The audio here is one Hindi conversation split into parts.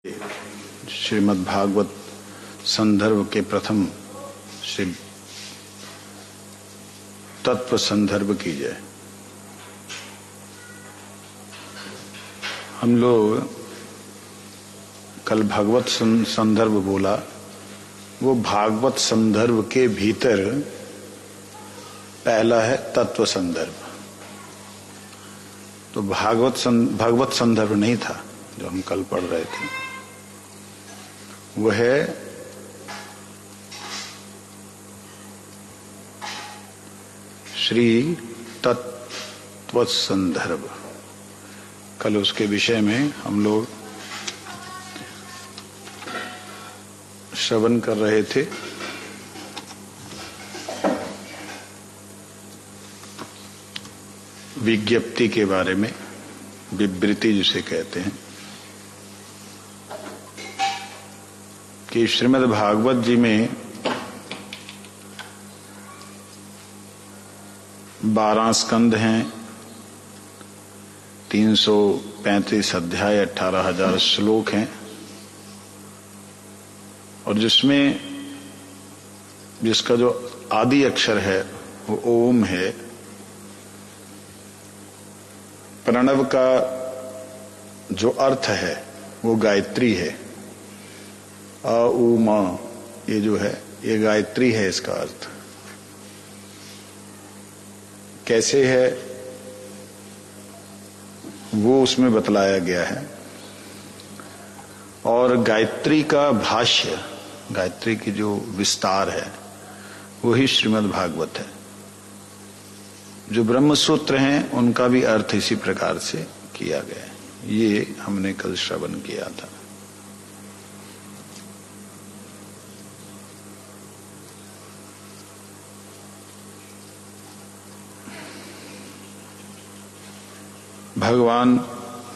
श्रीमद् भागवत संदर्भ के प्रथम श्री तत्व संदर्भ की जय। हम लोग कल भागवत संदर्भ बोला, वो भागवत संदर्भ के भीतर पहला है तत्व संदर्भ। तो भागवत संदर्भ नहीं था जो हम कल पढ़ रहे थे, वह है श्री तत्व संदर्भ। कल उसके विषय में हम लोग श्रवण कर रहे थे। विज्ञप्ति के बारे में, विवृति जिसे कहते हैं, कि श्रीमद् भागवत जी में 12 स्कंध हैं, 335 अध्याय, 18,000 श्लोक हैं, और जिसका जो आदि अक्षर है वो ओम है। प्रणव का जो अर्थ है वो गायत्री है। अ उ म ये जो है ये गायत्री है। इसका अर्थ कैसे है वो उसमें बतलाया गया है। और गायत्री का भाष्य, गायत्री की जो विस्तार है वही श्रीमद् भागवत है। जो ब्रह्म सूत्र हैं उनका भी अर्थ इसी प्रकार से किया गया है। ये हमने कल श्रवण किया था। भगवान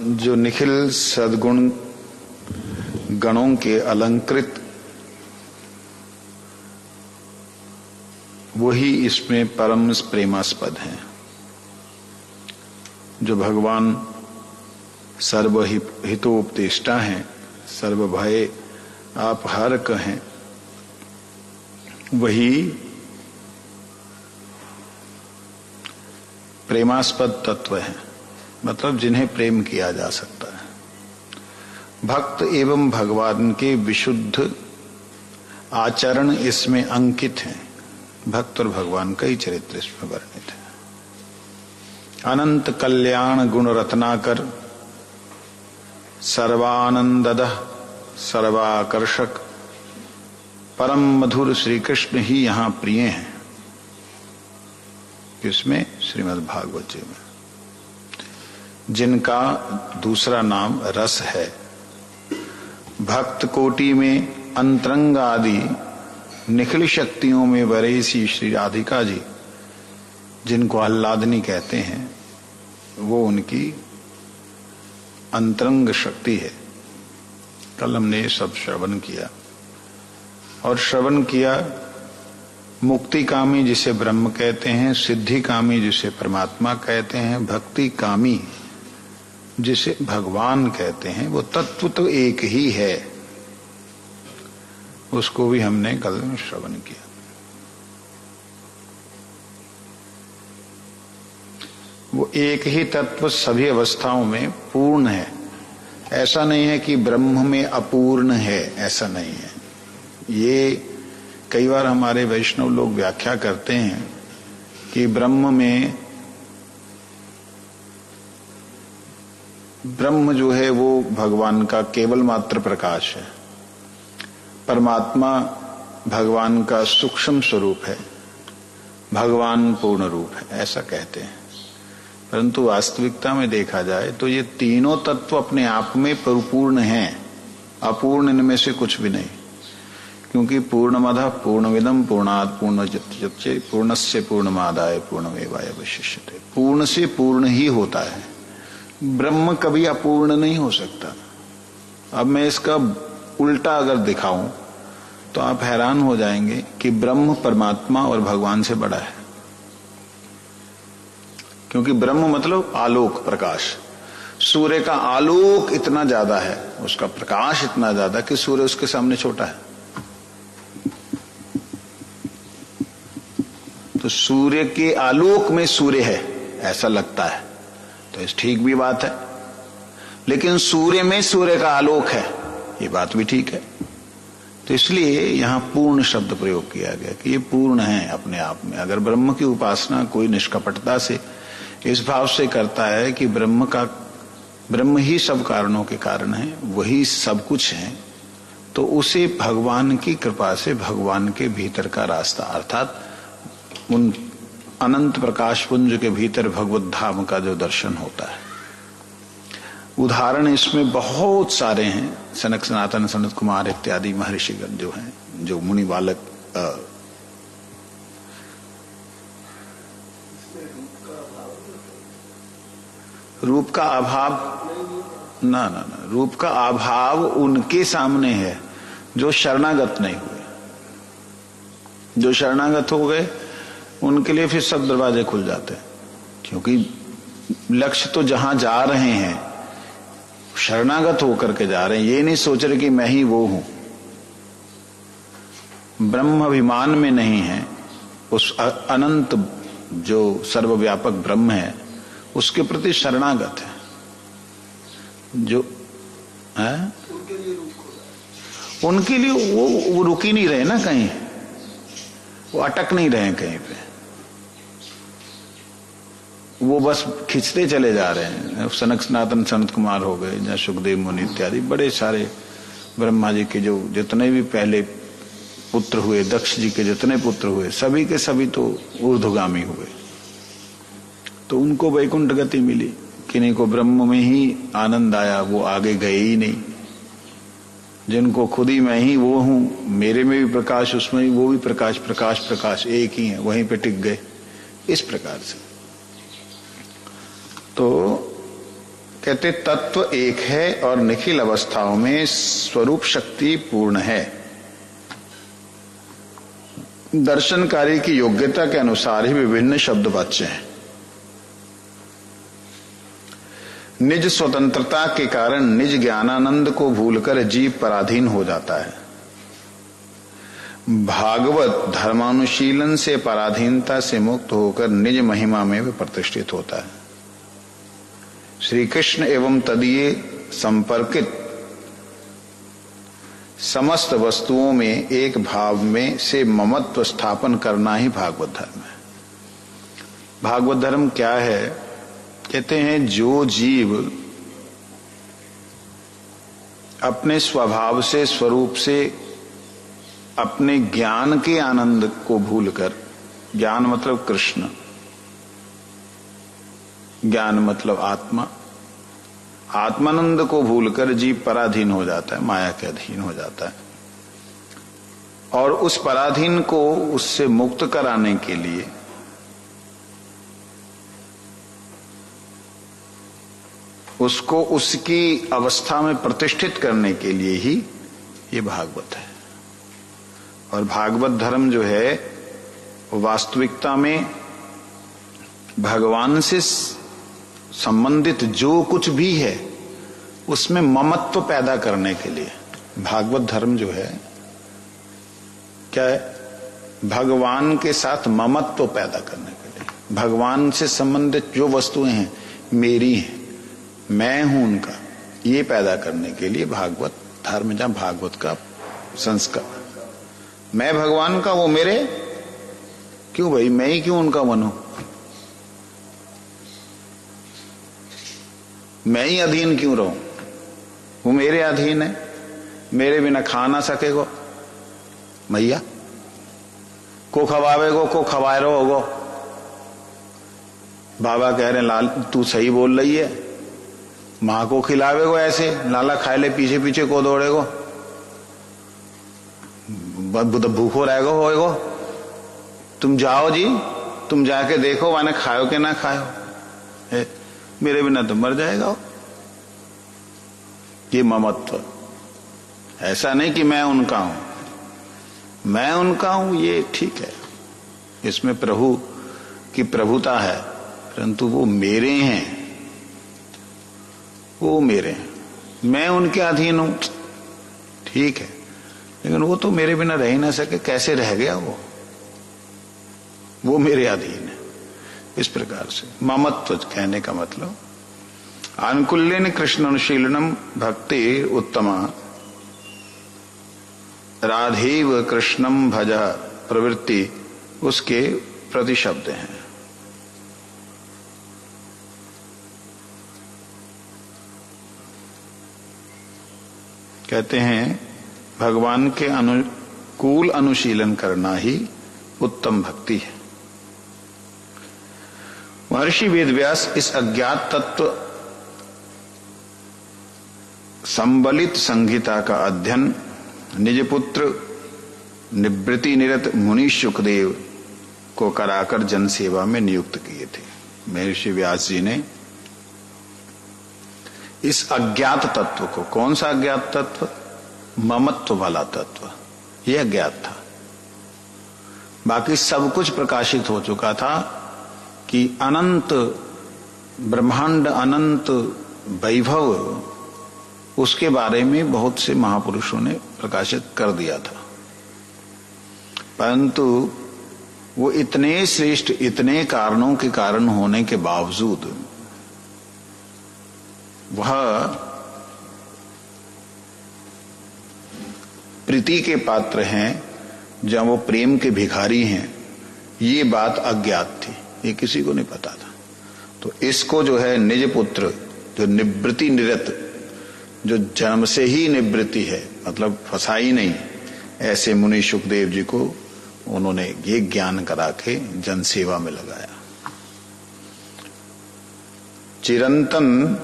जो निखिल सद्गुण गणों के अलंकृत, वही इसमें परम प्रेमास्पद हैं। जो भगवान सर्वहितोपदेष्टा हैं, सर्वभय आपहारक हैं, वही प्रेमास्पद तत्व हैं, मतलब जिन्हें प्रेम किया जा सकता है। भक्त एवं भगवान के विशुद्ध आचरण इसमें अंकित हैं। भक्त और भगवान का ही चरित्र इसमें वर्णित है। अनंत कल्याण गुण रत्नाकर, सर्वानंददः सर्वाकर्षक, परम मधुर श्री कृष्ण ही यहाँ प्रिय हैं। किसमें? श्रीमद् भागवत जी में, जिनका दूसरा नाम रस है। भक्त कोटि में अंतरंग आदि निखिल शक्तियों में वरेसी श्री राधिका जी, जिनको आह्लादनी कहते हैं, वो उनकी अंतरंग शक्ति है। कल हमने ये सब श्रवण किया। और श्रवण किया मुक्ति कामी जिसे ब्रह्म कहते हैं, सिद्धि कामी जिसे परमात्मा कहते हैं, भक्ति कामी जिसे भगवान कहते हैं, वो तत्व तो एक ही है। उसको भी हमने कल श्रवण किया। वो एक ही तत्व सभी अवस्थाओं में पूर्ण है। ऐसा नहीं है कि ब्रह्म में अपूर्ण है, ऐसा नहीं है। ये कई बार हमारे वैष्णव लोग व्याख्या करते हैं कि ब्रह्म जो है वो भगवान का केवल मात्र प्रकाश है, परमात्मा भगवान का सूक्ष्म स्वरूप है, भगवान पूर्ण रूप है, ऐसा कहते हैं। परंतु वास्तविकता में देखा जाए तो ये तीनों तत्व अपने आप में परिपूर्ण हैं। अपूर्ण इनमें से कुछ भी नहीं। क्योंकि पूर्णमदः पूर्णमिदं पूर्णात् पूर्णमुदच्यते पूर्णस्य पूर्णमादाय पूर्णमेवावशिष्यते। पूर्ण से पूर्ण ही होता है। ब्रह्म कभी अपूर्ण नहीं हो सकता। अब मैं इसका उल्टा अगर दिखाऊं तो आप हैरान हो जाएंगे कि ब्रह्म परमात्मा और भगवान से बड़ा है। क्योंकि ब्रह्म मतलब आलोक, प्रकाश। सूर्य का आलोक इतना ज्यादा है, उसका प्रकाश इतना ज्यादा कि सूर्य उसके सामने छोटा है। तो सूर्य के आलोक में सूर्य है ऐसा लगता है, तो इस ठीक भी बात है। लेकिन सूर्य में सूर्य का आलोक है, ये बात भी ठीक है। तो इसलिए यहां पूर्ण शब्द प्रयोग किया गया कि ये पूर्ण है अपने आप में। अगर ब्रह्म की उपासना कोई निष्कपटता से इस भाव से करता है कि ब्रह्म ही सब कारणों के कारण है, वही सब कुछ है, तो उसे भगवान की कृपा से भगवान के भीतर का रास्ता, अर्थात उन अनंत प्रकाश पुंज के भीतर भगवत धाम का जो दर्शन होता है। उदाहरण इसमें बहुत सारे हैं। सनक सनातन सनत कुमार इत्यादि महर्षिगण जो हैं, जो मुनि बालक रूप का अभाव ना, रूप का अभाव उनके सामने है जो शरणागत नहीं हुए। जो शरणागत हो गए उनके लिए फिर सब दरवाजे खुल जाते हैं, क्योंकि लक्ष्य तो जहां जा रहे हैं शरणागत होकर के जा रहे हैं। ये नहीं सोच रहे कि मैं ही वो हूं, ब्रह्म अभिमान में नहीं है, उस अनंत जो सर्वव्यापक ब्रह्म है उसके प्रति शरणागत है। जो है उनके लिए वो रुक ही नहीं रहे ना कहीं, वो अटक नहीं रहे कहीं पे, वो बस खिंचते चले जा रहे हैं। सनक सनातन सनत कुमार हो गए या सुखदेव मुनि इत्यादि बड़े सारे ब्रह्मा जी के जो जितने भी पहले पुत्र हुए, दक्ष जी के जितने पुत्र हुए, सभी के सभी तो ऊर्ध्वगामी हुए। तो उनको वैकुंठ गति मिली, किन्हीं को ब्रह्म में ही आनंद आया, वो आगे गए ही नहीं। जिनको खुद ही मैं ही वो हूं, मेरे में भी प्रकाश उसमें भी वो भी प्रकाश, प्रकाश प्रकाश एक ही है, वहीं पे टिक गए। इस प्रकार से तो कहते तत्व एक है और निखिल अवस्थाओं में स्वरूप शक्ति पूर्ण है। दर्शनकारी की योग्यता के अनुसार ही विभिन्न शब्द वाच्य हैं। निज स्वतंत्रता के कारण निज ज्ञानानंद को भूलकर जीव पराधीन हो जाता है। भागवत धर्मानुशीलन से पराधीनता से मुक्त होकर निज महिमा में वह प्रतिष्ठित होता है। श्री कृष्ण एवं तदीय संपर्कित समस्त वस्तुओं में एक भाव में से ममत्व स्थापन करना ही भागवत धर्म है। भागवत धर्म क्या है? कहते हैं जो जीव अपने स्वभाव से, स्वरूप से, अपने ज्ञान के आनंद को भूलकर, ज्ञान मतलब कृष्ण, ज्ञान मतलब आत्मा, आत्मानंद को भूलकर जीव पराधीन हो जाता है, माया के अधीन हो जाता है। और उस पराधीन को उससे मुक्त कराने के लिए उसको उसकी अवस्था में प्रतिष्ठित करने के लिए ही ये भागवत है। और भागवत धर्म जो है वास्तविकता में भगवान से संबंधित जो कुछ भी है उसमें ममत्व पैदा करने के लिए भागवत धर्म जो है क्या है? भगवान के साथ ममत्व पैदा करने के लिए, भगवान से संबंधित जो वस्तुएं हैं मेरी हैं, मैं हूं उनका, ये पैदा करने के लिए भागवत धर्म, जहां भागवत का संस्कार, मैं भगवान का, वो मेरे, क्यों भाई मैं ही क्यों उनका बनूं? मैं ही अधीन क्यों रहूं? वो मेरे अधीन है, मेरे बिना खा ना सकेगो, मैया को खवावेगो, को खवाए रहोगो। बाबा कह रहे लाल तू सही बोल रही है, मां को खिलावेगो ऐसे, लाला खाए ले पीछे पीछे को दौड़ेगो, भूखो रहेगो होएगो। तुम जाओ जी, तुम जाके देखो माने खाओ के ना खाओ, मेरे बिना तो मर जाएगा। ये ममत्व, ऐसा नहीं कि मैं उनका हूं, मैं उनका हूं ये ठीक है, इसमें प्रभु की प्रभुता है, परंतु वो मेरे हैं, वो मेरे हैं, मैं उनके अधीन हूं, ठीक है, लेकिन वो तो मेरे बिना रह ही ना सके, कैसे रह गया वो मेरे अधीन है। इस प्रकार से ममत्व कहने का मतलब आनुकूल्यन कृष्ण अनुशीलनम भक्ति उत्तमा राधेव कृष्णम भजा प्रवृत्ति उसके प्रतिशब्द हैं। कहते हैं भगवान के अनुकूल अनुशीलन करना ही उत्तम भक्ति है। महर्षि वेदव्यास इस अज्ञात तत्व संबलित संहिता का अध्ययन निज पुत्र निवृत्ति निरत मुनि शुकदेव को कराकर जनसेवा में नियुक्त किए थे। महर्षि व्यास जी ने इस अज्ञात तत्व को, कौन सा अज्ञात तत्व? ममत्व वाला तत्व, यह अज्ञात था। बाकी सब कुछ प्रकाशित हो चुका था कि अनंत ब्रह्मांड, अनंत वैभव, उसके बारे में बहुत से महापुरुषों ने प्रकाशित कर दिया था, परंतु वो इतने श्रेष्ठ, इतने कारणों के कारण होने के बावजूद वह प्रीति के पात्र हैं, जब वो प्रेम के भिखारी हैं, ये बात अज्ञात थी, ये किसी को नहीं पता था। तो इसको जो है निज पुत्र, जो निवृत्ति निरत, जो जन्म से ही निवृत्ति है, मतलब फंसाई नहीं, ऐसे मुनि शुकदेव जी को उन्होंने ये ज्ञान करा के जनसेवा में लगाया। चिरंतन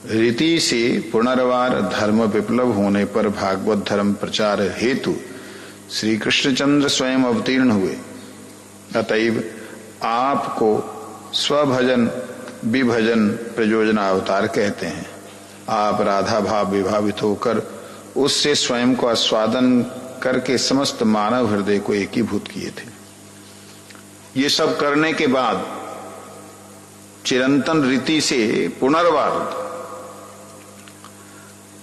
रीति से पुनर्वार धर्म विप्लव होने पर भागवत धर्म प्रचार हेतु श्री कृष्णचंद्र स्वयं अवतीर्ण हुए। अतएव आपको स्वभजन विभजन प्रयोजना अवतार कहते हैं। आप राधा भाव विभावित होकर उससे स्वयं को आस्वादन करके समस्त मानव हृदय को एकीभूत किए थे। ये सब करने के बाद चिरंतन रीति से पुनर्वार,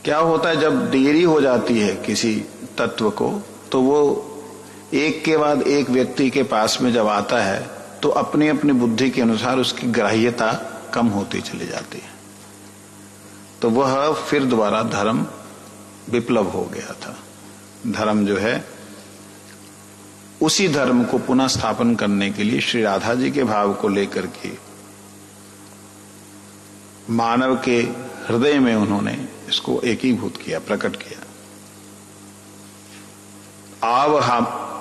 क्या होता है जब देरी हो जाती है किसी तत्व को, तो वो एक के बाद एक व्यक्ति के पास में जब आता है तो अपनी अपनी बुद्धि के अनुसार उसकी ग्राह्यता कम होती चली जाती है। तो वह फिर दोबारा धर्म विप्लव हो गया था। धर्म जो है, उसी धर्म को पुनः स्थापन करने के लिए श्री राधा जी के भाव को लेकर के मानव के हृदय में उन्होंने इसको एकीभूत किया, प्रकट किया।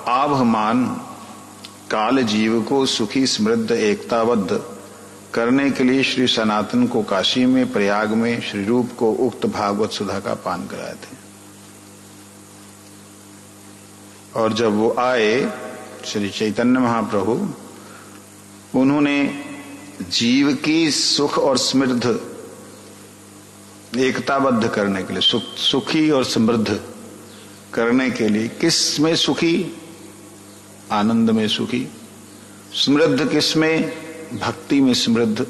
आवहमान काल जीव को सुखी समृद्ध एकताबद्ध करने के लिए श्री सनातन को काशी में, प्रयाग में श्री रूप को उक्त भागवत सुधा का पान कराए थे। और जब वो आए श्री चैतन्य महाप्रभु, उन्होंने जीव की सुख और समृद्ध एकताबद्ध करने के लिए, सुखी और समृद्ध करने के लिए, किस में सुखी? आनंद में सुखी। समृद्ध किस में? भक्ति में समृद्ध।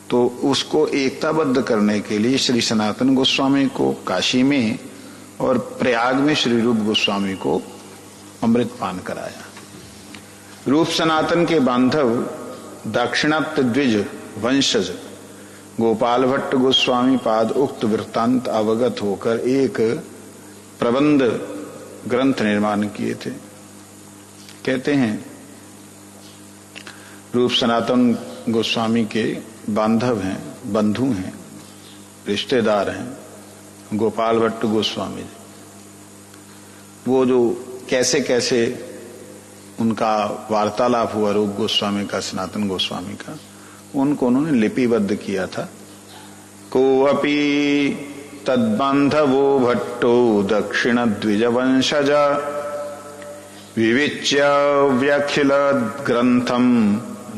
तो उसको एकताबद्ध करने के लिए श्री सनातन गोस्वामी को काशी में और प्रयाग में श्री रूप गोस्वामी को अमृत पान कराया। रूप सनातन के बांधव दाक्षिणात्य द्विज वंशज गोपाल भट्ट गोस्वामी पाद उक्त वृत्तांत अवगत होकर एक प्रबंध ग्रंथ निर्माण किए थे। कहते हैं रूप सनातन गोस्वामी के बांधव हैं, बंधु हैं, रिश्तेदार हैं गोपाल भट्ट गोस्वामी। वो जो कैसे कैसे उनका वार्तालाप हुआ रूप गोस्वामी का, सनातन गोस्वामी का, उनको उन्होंने लिपिबद्ध किया था। को अपि तद्बांधवो भट्टो दक्षिण द्विज वंशज विविच्य व्याखिल ग्रंथम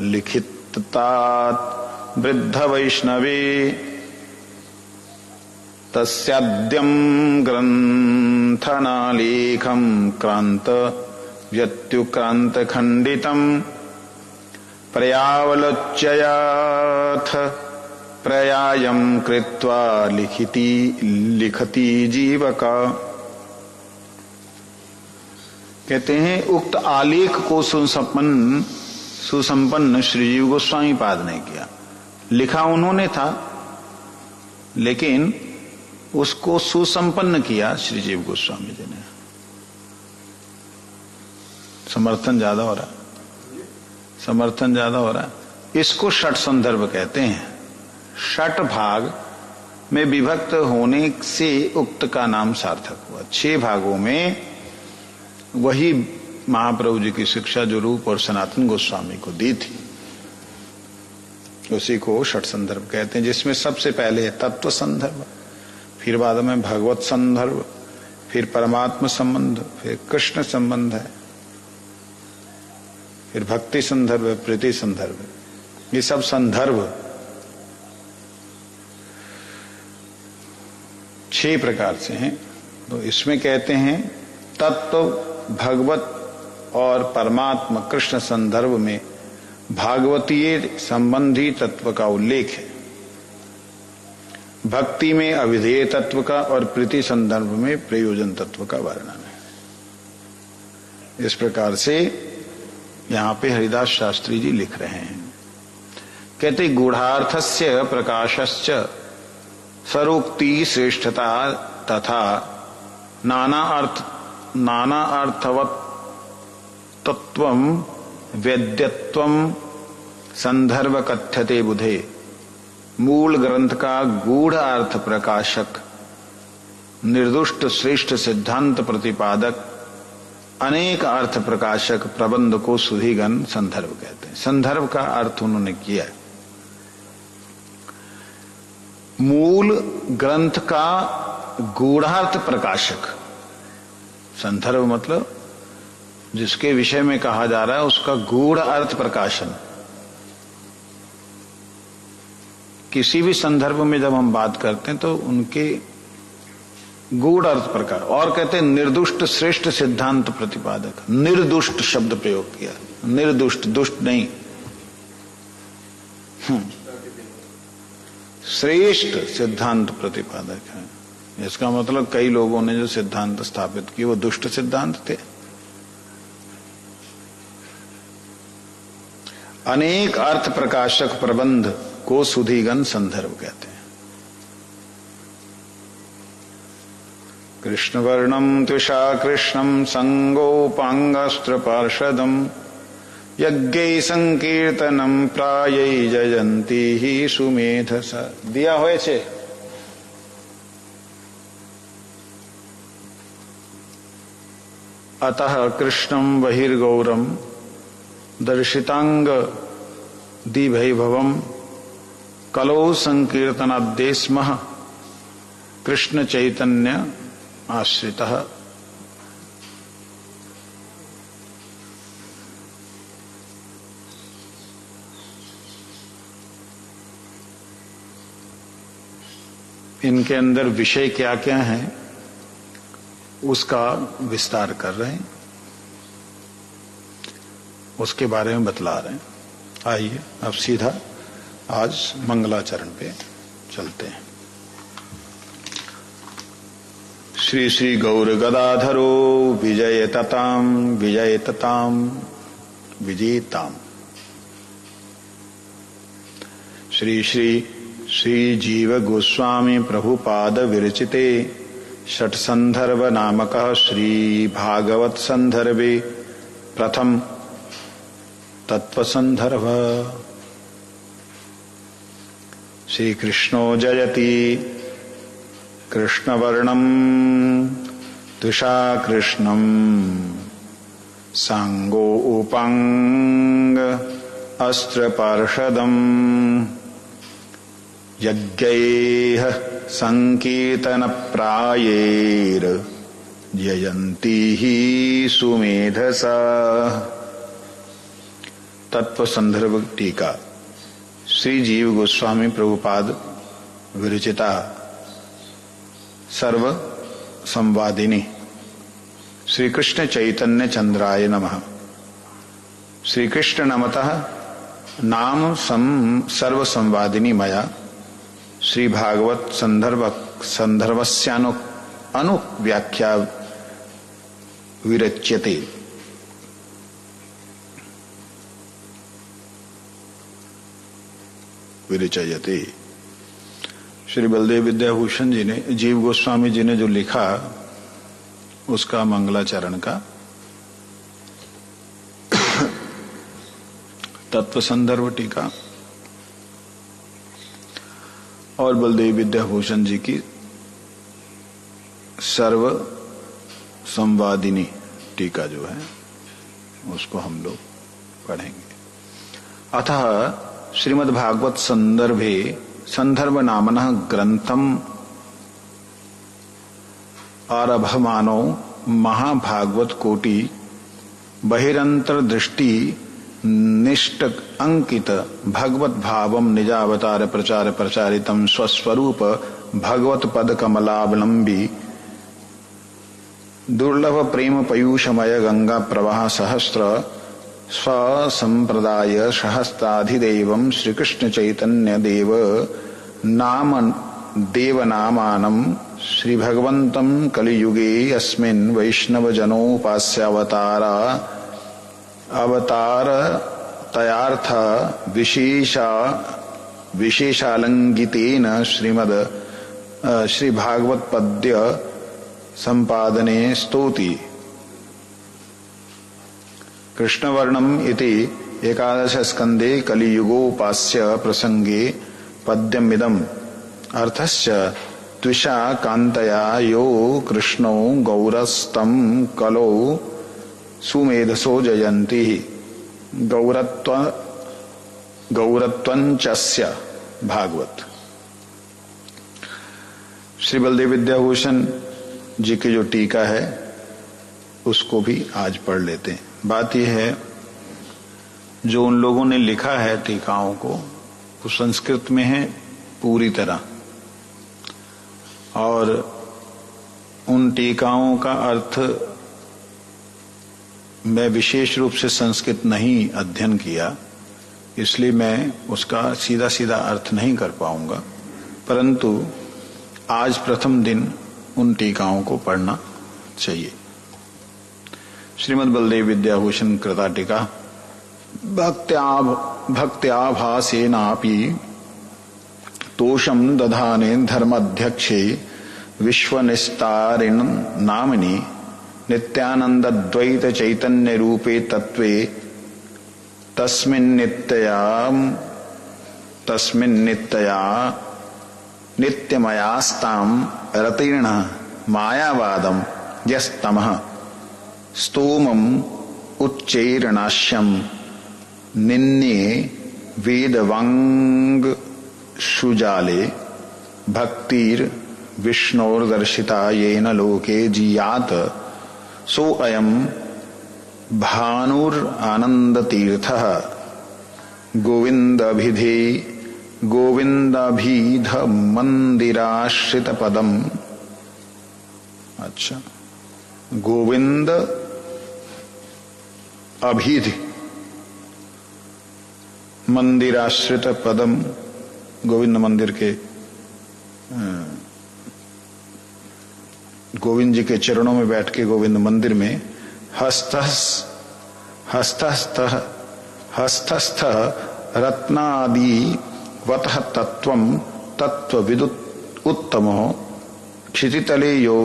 लिखितात वृद्ध वैष्णवे तस्याद्यम ग्रंथनालेखम क्रांत व्यत्युक्रांत खंडितम पर्यावलोच्ययाथ प्रयायम कृत्वा लिखति जीवका। कहते हैं उक्त आलेख को सुसंपन्न श्रीजीव गोस्वामी पाद ने किया। लिखा उन्होंने था लेकिन उसको सुसंपन्न किया श्रीजीव गोस्वामी जी ने। समर्थन ज्यादा हो रहा है, समर्थन ज्यादा हो रहा है। इसको षट संदर्भ कहते हैं। षट भाग में विभक्त होने से उक्त का नाम सार्थक हुआ। 6 भागों में वही महाप्रभु जी की शिक्षा जो रूप और सनातन गोस्वामी को दी थी उसी को षट संदर्भ कहते हैं, जिसमें सबसे पहले है तत्व संदर्भ, फिर बाद में भगवत संदर्भ, फिर परमात्मा संबंध, फिर कृष्ण संबंध है, फिर भक्ति संदर्भ है, प्रीति संदर्भ है। ये सब संदर्भ 6 प्रकार से हैं। तो इसमें कहते हैं तत्व भगवत और परमात्मा कृष्ण संदर्भ में भागवतीय संबंधी तत्व का उल्लेख है। भक्ति में अविधेय तत्व का और प्रीति संदर्भ में प्रयोजन तत्व का वर्णन है। इस प्रकार से यहां पे हरिदास शास्त्री जी लिख रहे हैं। कहते गूढ़ार्थस्य प्रकाशश्च स्वरोक्ति श्रेष्ठता तथा नाना अर्थवत् तत्वं वेद्यत्वं संदर्भ कथ्यते बुधे। मूल ग्रंथ का गूढ़ अर्थ प्रकाशक, निर्दुष्ट श्रेष्ठ सिद्धांत प्रतिपादक, अनेक अर्थ प्रकाशक प्रबंध को सुधीगण संदर्भ कहते हैं। संदर्भ का अर्थ उन्होंने किया है। मूल ग्रंथ का गूढ़ार्थ प्रकाशक। संदर्भ मतलब जिसके विषय में कहा जा रहा है उसका गूढ़ अर्थ प्रकाशन। किसी भी संदर्भ में जब हम बात करते हैं तो उनके गूढ़ अर्थ प्रकार। और कहते हैं निर्दुष्ट श्रेष्ठ सिद्धांत प्रतिपादक। निर्दुष्ट शब्द प्रयोग किया, निर्दुष्ट, दुष्ट नहीं, श्रेष्ठ सिद्धांत प्रतिपादक है। इसका मतलब कई लोगों ने जो सिद्धांत स्थापित किए वो दुष्ट सिद्धांत थे। अनेक अर्थ प्रकाशक प्रबंध को सुधीगण संदर्भ कहते हैं। कृष्ण वर्णम त्विषा कृष्णम संगोपांगस्त्र पार्षदम यज्ञ संकीर्तनम प्रायै जयंती ही सुमेधस। दिया হয়েছে अतः कृष्णं बहिर्गौरम दर्शितांग दिवैभवम कलो संकीर्तनाद्यस्मः कृष्ण चैतन्य आश्रितः। इनके अंदर विषय क्या क्या है उसका विस्तार कर रहे हैं, उसके बारे में बतला रहे हैं। आइए अब सीधा आज मंगलाचरण पे चलते हैं। श्री श्री गौर गदाधरो विजयतताम विजयतताम विजेताम। श्री श्री श्री जीव गोस्वामी प्रभुपाद विरचिते षट संदर्भ नामक श्री भागवत संदर्भे प्रथम तत्व संदर्भ। श्री कृष्णो जयति कृष्णवर्णम त्विषा कृष्णम सांगो उपांग अस्त्र पार्षदम यज्ञैः संकीर्तन प्रायैर जयंती ही सुमेधसा। तत्व संदर्भ टीका। श्री जीव गोस्वामी प्रभुपाद विरचिता सर्व संवादिनी श्री कृष्ण चैतन्य चंद्राय नमः। श्री कृष्ण नमतः नाम सर्व संवादिनी मया श्री भागवत संदर्भस्यानु व्याख्या विरच्यते। विरचयते। श्री बलदेव विद्याभूषण जी ने, जीव गोस्वामी जी ने जो लिखा उसका मंगलाचरण का तत्व संदर्भ टीका और बलदेव विद्याभूषण जी की सर्व संवादिनी टीका जो है उसको हम लोग पढ़ेंगे। अतः श्रीमद्भागवत संदर्भ नामनः ग्रंथम आरभमानो महाभागवत कोटि बहिरंतर दृष्टि निष्ठ अंकित भगवत भावम निजावतार प्रचार प्रचारितम स्वस्वरूप भगवत पद कमलावलंबी दुर्लभ प्रेम पयूषमय गंगा प्रवाह सहस्र स्वसंप्रदाय सहस्राधिदेवं श्रीकृष्ण चैतन्य देवनामानं श्री भगवन्तं कलियुगे अस्मिन् वैष्णव जनोपास्यावतार तयार्थ विशेषालंगितेन श्री भागवत पद्य संपादने स्तौति। कृष्णवर्णम इति एकादश स्कंदे कलियुगोपास्य प्रसंगे पद्यमिदम् अर्थस्य त्विषा कांतया यो कृष्णो गौरस्तं कलौ सुमेधसो जयन्ति गौरत्वञ्चस्य भागवत। श्री बलदेव विद्याभूषण जी की जो टीका है उसको भी आज पढ़ लेते हैं। बात यह है जो उन लोगों ने लिखा है टीकाओं को वो संस्कृत में है पूरी तरह, और उन टीकाओं का अर्थ मैं विशेष रूप से संस्कृत नहीं अध्ययन किया, इसलिए मैं उसका सीधा सीधा अर्थ नहीं कर पाऊंगा, परंतु आज प्रथम दिन उन टीकाओं को पढ़ना चाहिए। श्रीमद् बलदेव विद्याभूषण कृता टीका। भक्त्याभासेनापि तोषं दधाने धर्माध्यक्षे विश्वनिस्तारिण नामिनि नित्यानंदद्वैत चैतन्य रूपे तत्वे तस्मिन्नित्यया नित्यमयास्तां रतीर्ण मायावादं यस्तमः स्तोमम् उच्चैर्नाश्यं निन्ये वेदवांग शुजाले भक्तिर विष्णोर्दर्शिता येन लोके जीयात सो अयं भानुरानंदतीर्थः गोविंदाभिध मंदिराश्रित पदम। अच्छा, गोविंद अभिध मंदिराश्रित पदम, गोविंद मंदिर के गोविंद जी के चरणों में बैठ के गोविंद मंदिर में हस्तस्थ रत्नादि वतः तत्त्वविदुत उत्तमो क्षितितले यो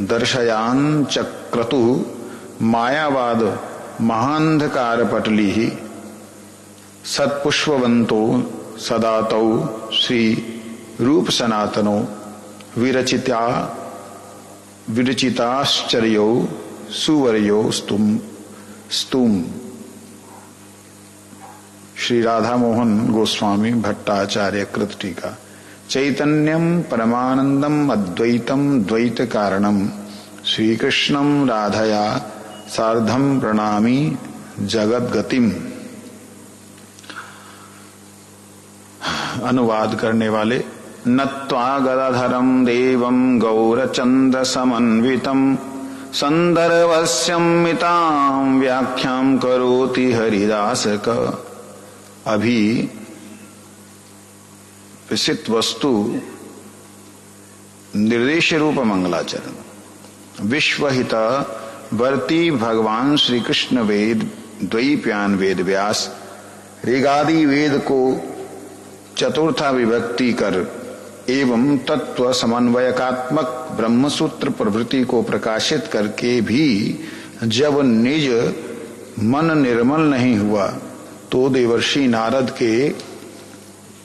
दर्शयान चक्रतु मायावाद महांधकार पटली सत्पुष्पवंतो सदातौ श्री रूप सनातनो विरचिताश्चर्यो सुवर्यो स्तुम। श्री राधा मोहन गोस्वामी भट्टाचार्य कृत टीका। चैतन्यम परमानंदम अद्वैतम द्वैत कारणम श्रीकृष्णम राधया सार्धम प्रणामी जगद्गतिम। अनुवाद करने वाले। नत्वा गदाधरम देवम गौरचंद्र समन्वितम संदर्भस्यमितां व्याख्यां करोति हरिदास क। अभी प्रसिद्ध वस्तु निर्देश रूप मंगलाचरण। विश्वहित वर्ती भगवान श्री कृष्ण वेद द्वैपायन वेद व्यास ऋगादि वेद को चतुर्था विभक्ति कर एवं तत्व समन्वयकात्मक ब्रह्मसूत्र प्रवृत्ति को प्रकाशित करके भी जब निज मन निर्मल नहीं हुआ तो देवर्षि नारद के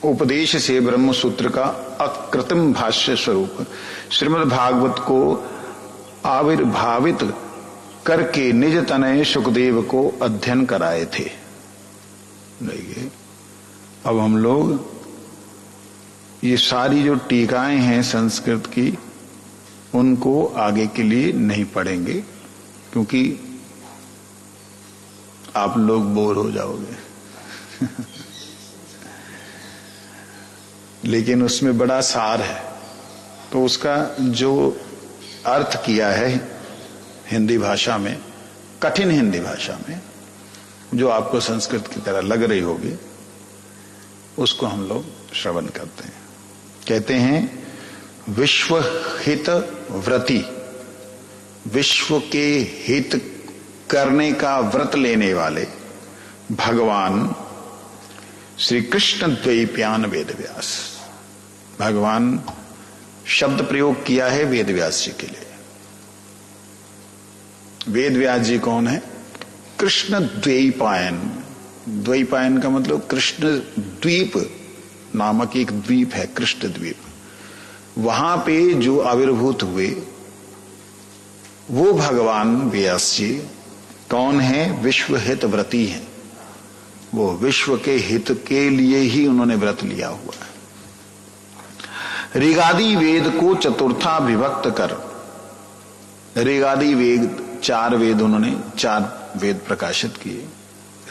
उपदेश से ब्रह्मसूत्र का अकृत्रिम भाष्य स्वरूप श्रीमद् भागवत को आविर्भावित करके निज तनय सुखदेव को अध्ययन कराए थे। अब हम लोग ये सारी जो टीकाएं हैं संस्कृत की उनको आगे के लिए नहीं पढ़ेंगे क्योंकि आप लोग बोर हो जाओगे लेकिन उसमें बड़ा सार है, तो उसका जो अर्थ किया है हिंदी भाषा में, कठिन हिंदी भाषा में, जो आपको संस्कृत की तरह लग रही होगी, उसको हम लोग श्रवण करते हैं। कहते हैं विश्व हित व्रति, विश्व के हित करने का व्रत लेने वाले भगवान श्री कृष्ण द्वैपायन वेद व्यास। भगवान शब्द प्रयोग किया है वेद व्यास जी के लिए। वेद व्यास जी कौन है? कृष्ण द्वैपायन। द्वैपायन का मतलब कृष्ण द्वीप नामक एक द्वीप है, कृष्ण द्वीप। वहां पे जो आविर्भूत हुए वो भगवान व्यास जी कौन है? विश्व हित व्रती हैं। वो विश्व के हित के लिए ही उन्होंने व्रत लिया हुआ है। ऋगादि वेद को चतुर्था विभक्त कर, ऋगादि वेद 4 वेद, उन्होंने 4 वेद प्रकाशित किए।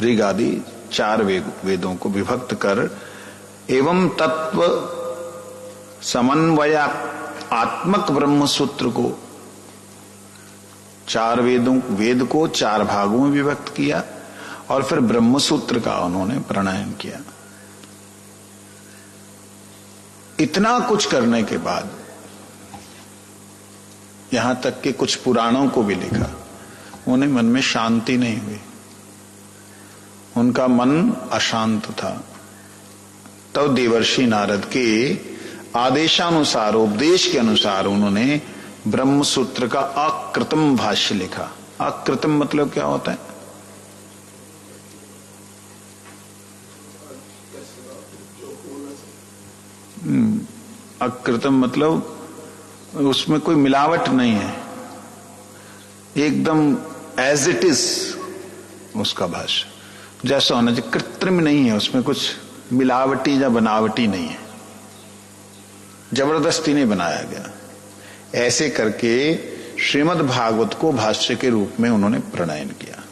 ऋगादि 4 वेदों को विभक्त कर एवं तत्व समन्वयात्मक ब्रह्मसूत्र को, 4 वेद को 4 भागों में विभक्त किया और फिर ब्रह्मसूत्र का उन्होंने प्रणयन किया। इतना कुछ करने के बाद यहां तक कि कुछ पुराणों को भी लिखा, उन्हें मन में शांति नहीं हुई, उनका मन अशांत था। तब तो देवर्षि नारद के आदेशानुसार, उपदेश के अनुसार उन्होंने ब्रह्मसूत्र का अकृत्रिम भाष्य लिखा। अकृत्रिम मतलब क्या होता है? अकृत्रिम मतलब उसमें कोई मिलावट नहीं है, एकदम एज इट इज उसका भाष्य जैसा होना चाहिए। कृत्रिम नहीं है, उसमें कुछ मिलावटी या बनावटी नहीं है, जबरदस्ती नहीं बनाया गया। ऐसे करके श्रीमद् भागवत को भाष्य के रूप में उन्होंने प्रणयन किया।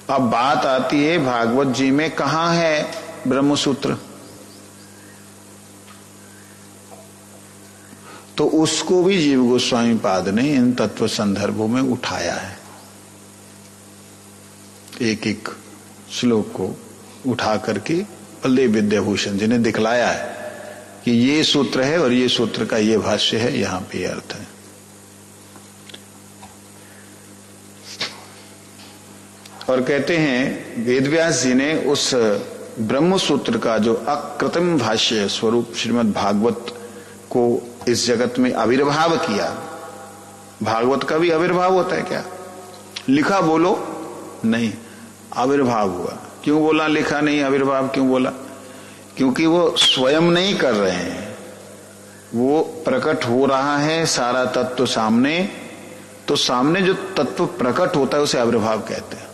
अब बात आती है भागवत जी में कहां है ब्रह्मसूत्र, तो उसको भी जीव गोस्वामी पाद ने इन तत्व संदर्भों में उठाया है। एक एक श्लोक को उठा करके बलदेव विद्याभूषण जी ने दिखलाया है कि ये सूत्र है और ये सूत्र का ये भाष्य है, यहां पे ये अर्थ है। और कहते हैं वेदव्यास जी ने उस ब्रह्म सूत्र का जो अकृत्रिम भाष्य स्वरूप श्रीमद् भागवत को इस जगत में आविर्भाव किया। भागवत का भी आविर्भाव होता है क्या? लिखा बोलो नहीं, आविर्भाव हुआ। क्यों बोला लिखा नहीं, आविर्भाव क्यों बोला? क्योंकि वो स्वयं नहीं कर रहे हैं, वो प्रकट हो रहा है सारा तत्व सामने, तो सामने जो तत्व प्रकट होता है उसे आविर्भाव कहते हैं।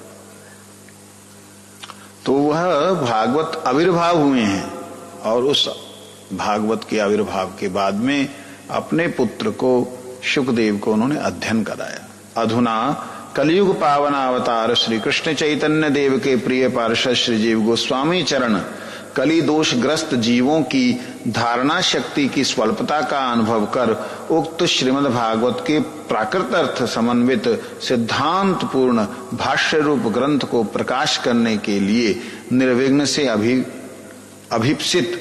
तो वह भागवत आविर्भाव हुए हैं और उस भागवत के आविर्भाव के बाद में अपने पुत्र को शुकदेव को उन्होंने अध्ययन कराया। अधुना कलयुग पावना अवतार श्री कृष्ण चैतन्य देव के प्रिय पार्षद श्री जीव गोस्वामी चरण कली दोष ग्रस्त जीवों की धारणा शक्ति की स्वल्पता का अनुभव कर उक्त श्रीमद् भागवत के प्राकृत अर्थ समन्वित सिद्धांत पूर्ण भाष्य रूप ग्रंथ को प्रकाश करने के लिए निर्विघ्न से अभिप्सित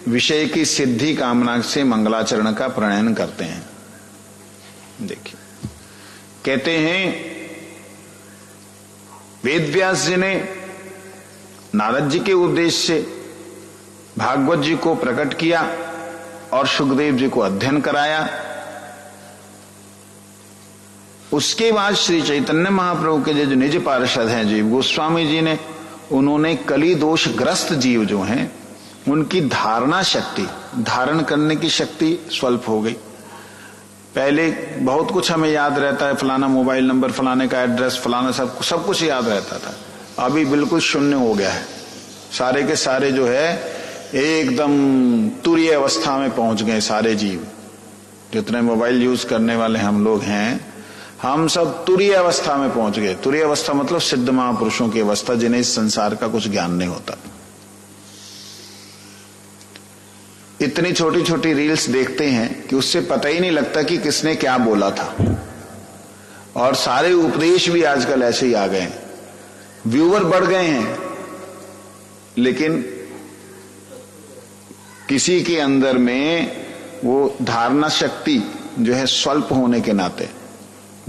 विषय की सिद्धि कामना से मंगलाचरण का प्रणयन करते हैं। देखिए, कहते हैं वेद व्यास जी ने नारद जी के उद्देश्य से भागवत जी को प्रकट किया और सुखदेव जी को अध्ययन कराया। उसके बाद श्री चैतन्य महाप्रभु के जो निज पार्षद हैं जीव गोस्वामी जी ने, उन्होंने कली दोष ग्रस्त जीव जो हैं उनकी धारणा शक्ति, धारण करने की शक्ति स्वल्प हो गई। पहले बहुत कुछ हमें याद रहता है, फलाना मोबाइल नंबर, फलाने का एड्रेस, फलाना सब कुछ याद रहता था। अभी बिल्कुल शून्य हो गया है। सारे के सारे जो है एकदम तुरीय अवस्था में पहुंच गए सारे जीव। जितने मोबाइल यूज करने वाले हम लोग हैं, हम सब तुरीय अवस्था में पहुंच गए। तुरीय अवस्था मतलब सिद्ध महापुरुषों की अवस्था, जिन्हें इस संसार का कुछ ज्ञान नहीं होता। इतनी छोटी छोटी रील्स देखते हैं कि उससे पता ही नहीं लगता कि किसने क्या बोला था। और सारे उपदेश भी आजकल ऐसे ही आ गए हैं। व्यूअर बढ़ गए हैं, लेकिन किसी के अंदर में वो धारणा शक्ति जो है स्वल्प होने के नाते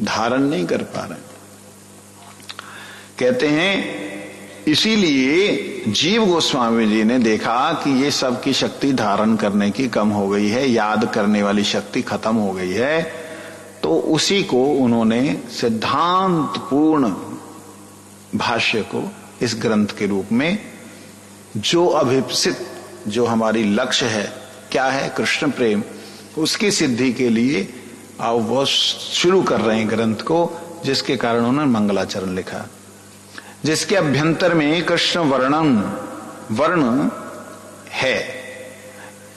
धारण नहीं कर पा रहे। कहते हैं इसीलिए जीव गोस्वामी जी ने देखा कि ये सब की शक्ति धारण करने की कम हो गई है, याद करने वाली शक्ति खत्म हो गई है, तो उसी को उन्होंने सिद्धांत पूर्ण भाष्य को इस ग्रंथ के रूप में, जो अभिप्सित, जो हमारी लक्ष्य है, क्या है कृष्ण प्रेम, उसकी सिद्धि के लिए अब वो शुरू कर रहे हैं ग्रंथ को, जिसके कारण उन्होंने मंगलाचरण लिखा, जिसके अभ्यंतर में कृष्ण वर्ण है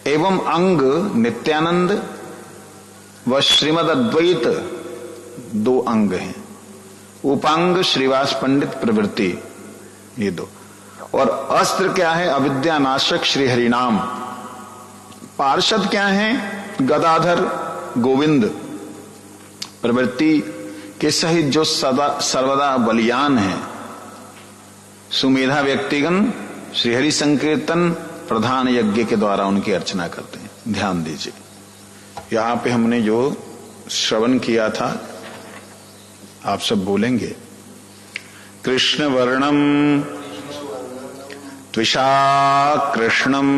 एवं अंग नित्यानंद व श्रीमद अद्वैत दो अंग हैं। उपांग श्रीवास पंडित प्रवृत्ति, ये दो, और अस्त्र क्या है अविद्यानाशक श्री हरिनाम। पार्षद क्या है गदाधर गोविंद। प्रवृत्ति के सहित जो सदा सर्वदा बलियान है, सुमेधा व्यक्तिगण श्रीहरि संकीर्तन प्रधान यज्ञ के द्वारा उनकी अर्चना करते हैं। ध्यान दीजिए, यहां पे हमने जो श्रवण किया था आप सब बोलेंगे। कृष्ण वर्णम त्विषा कृष्णम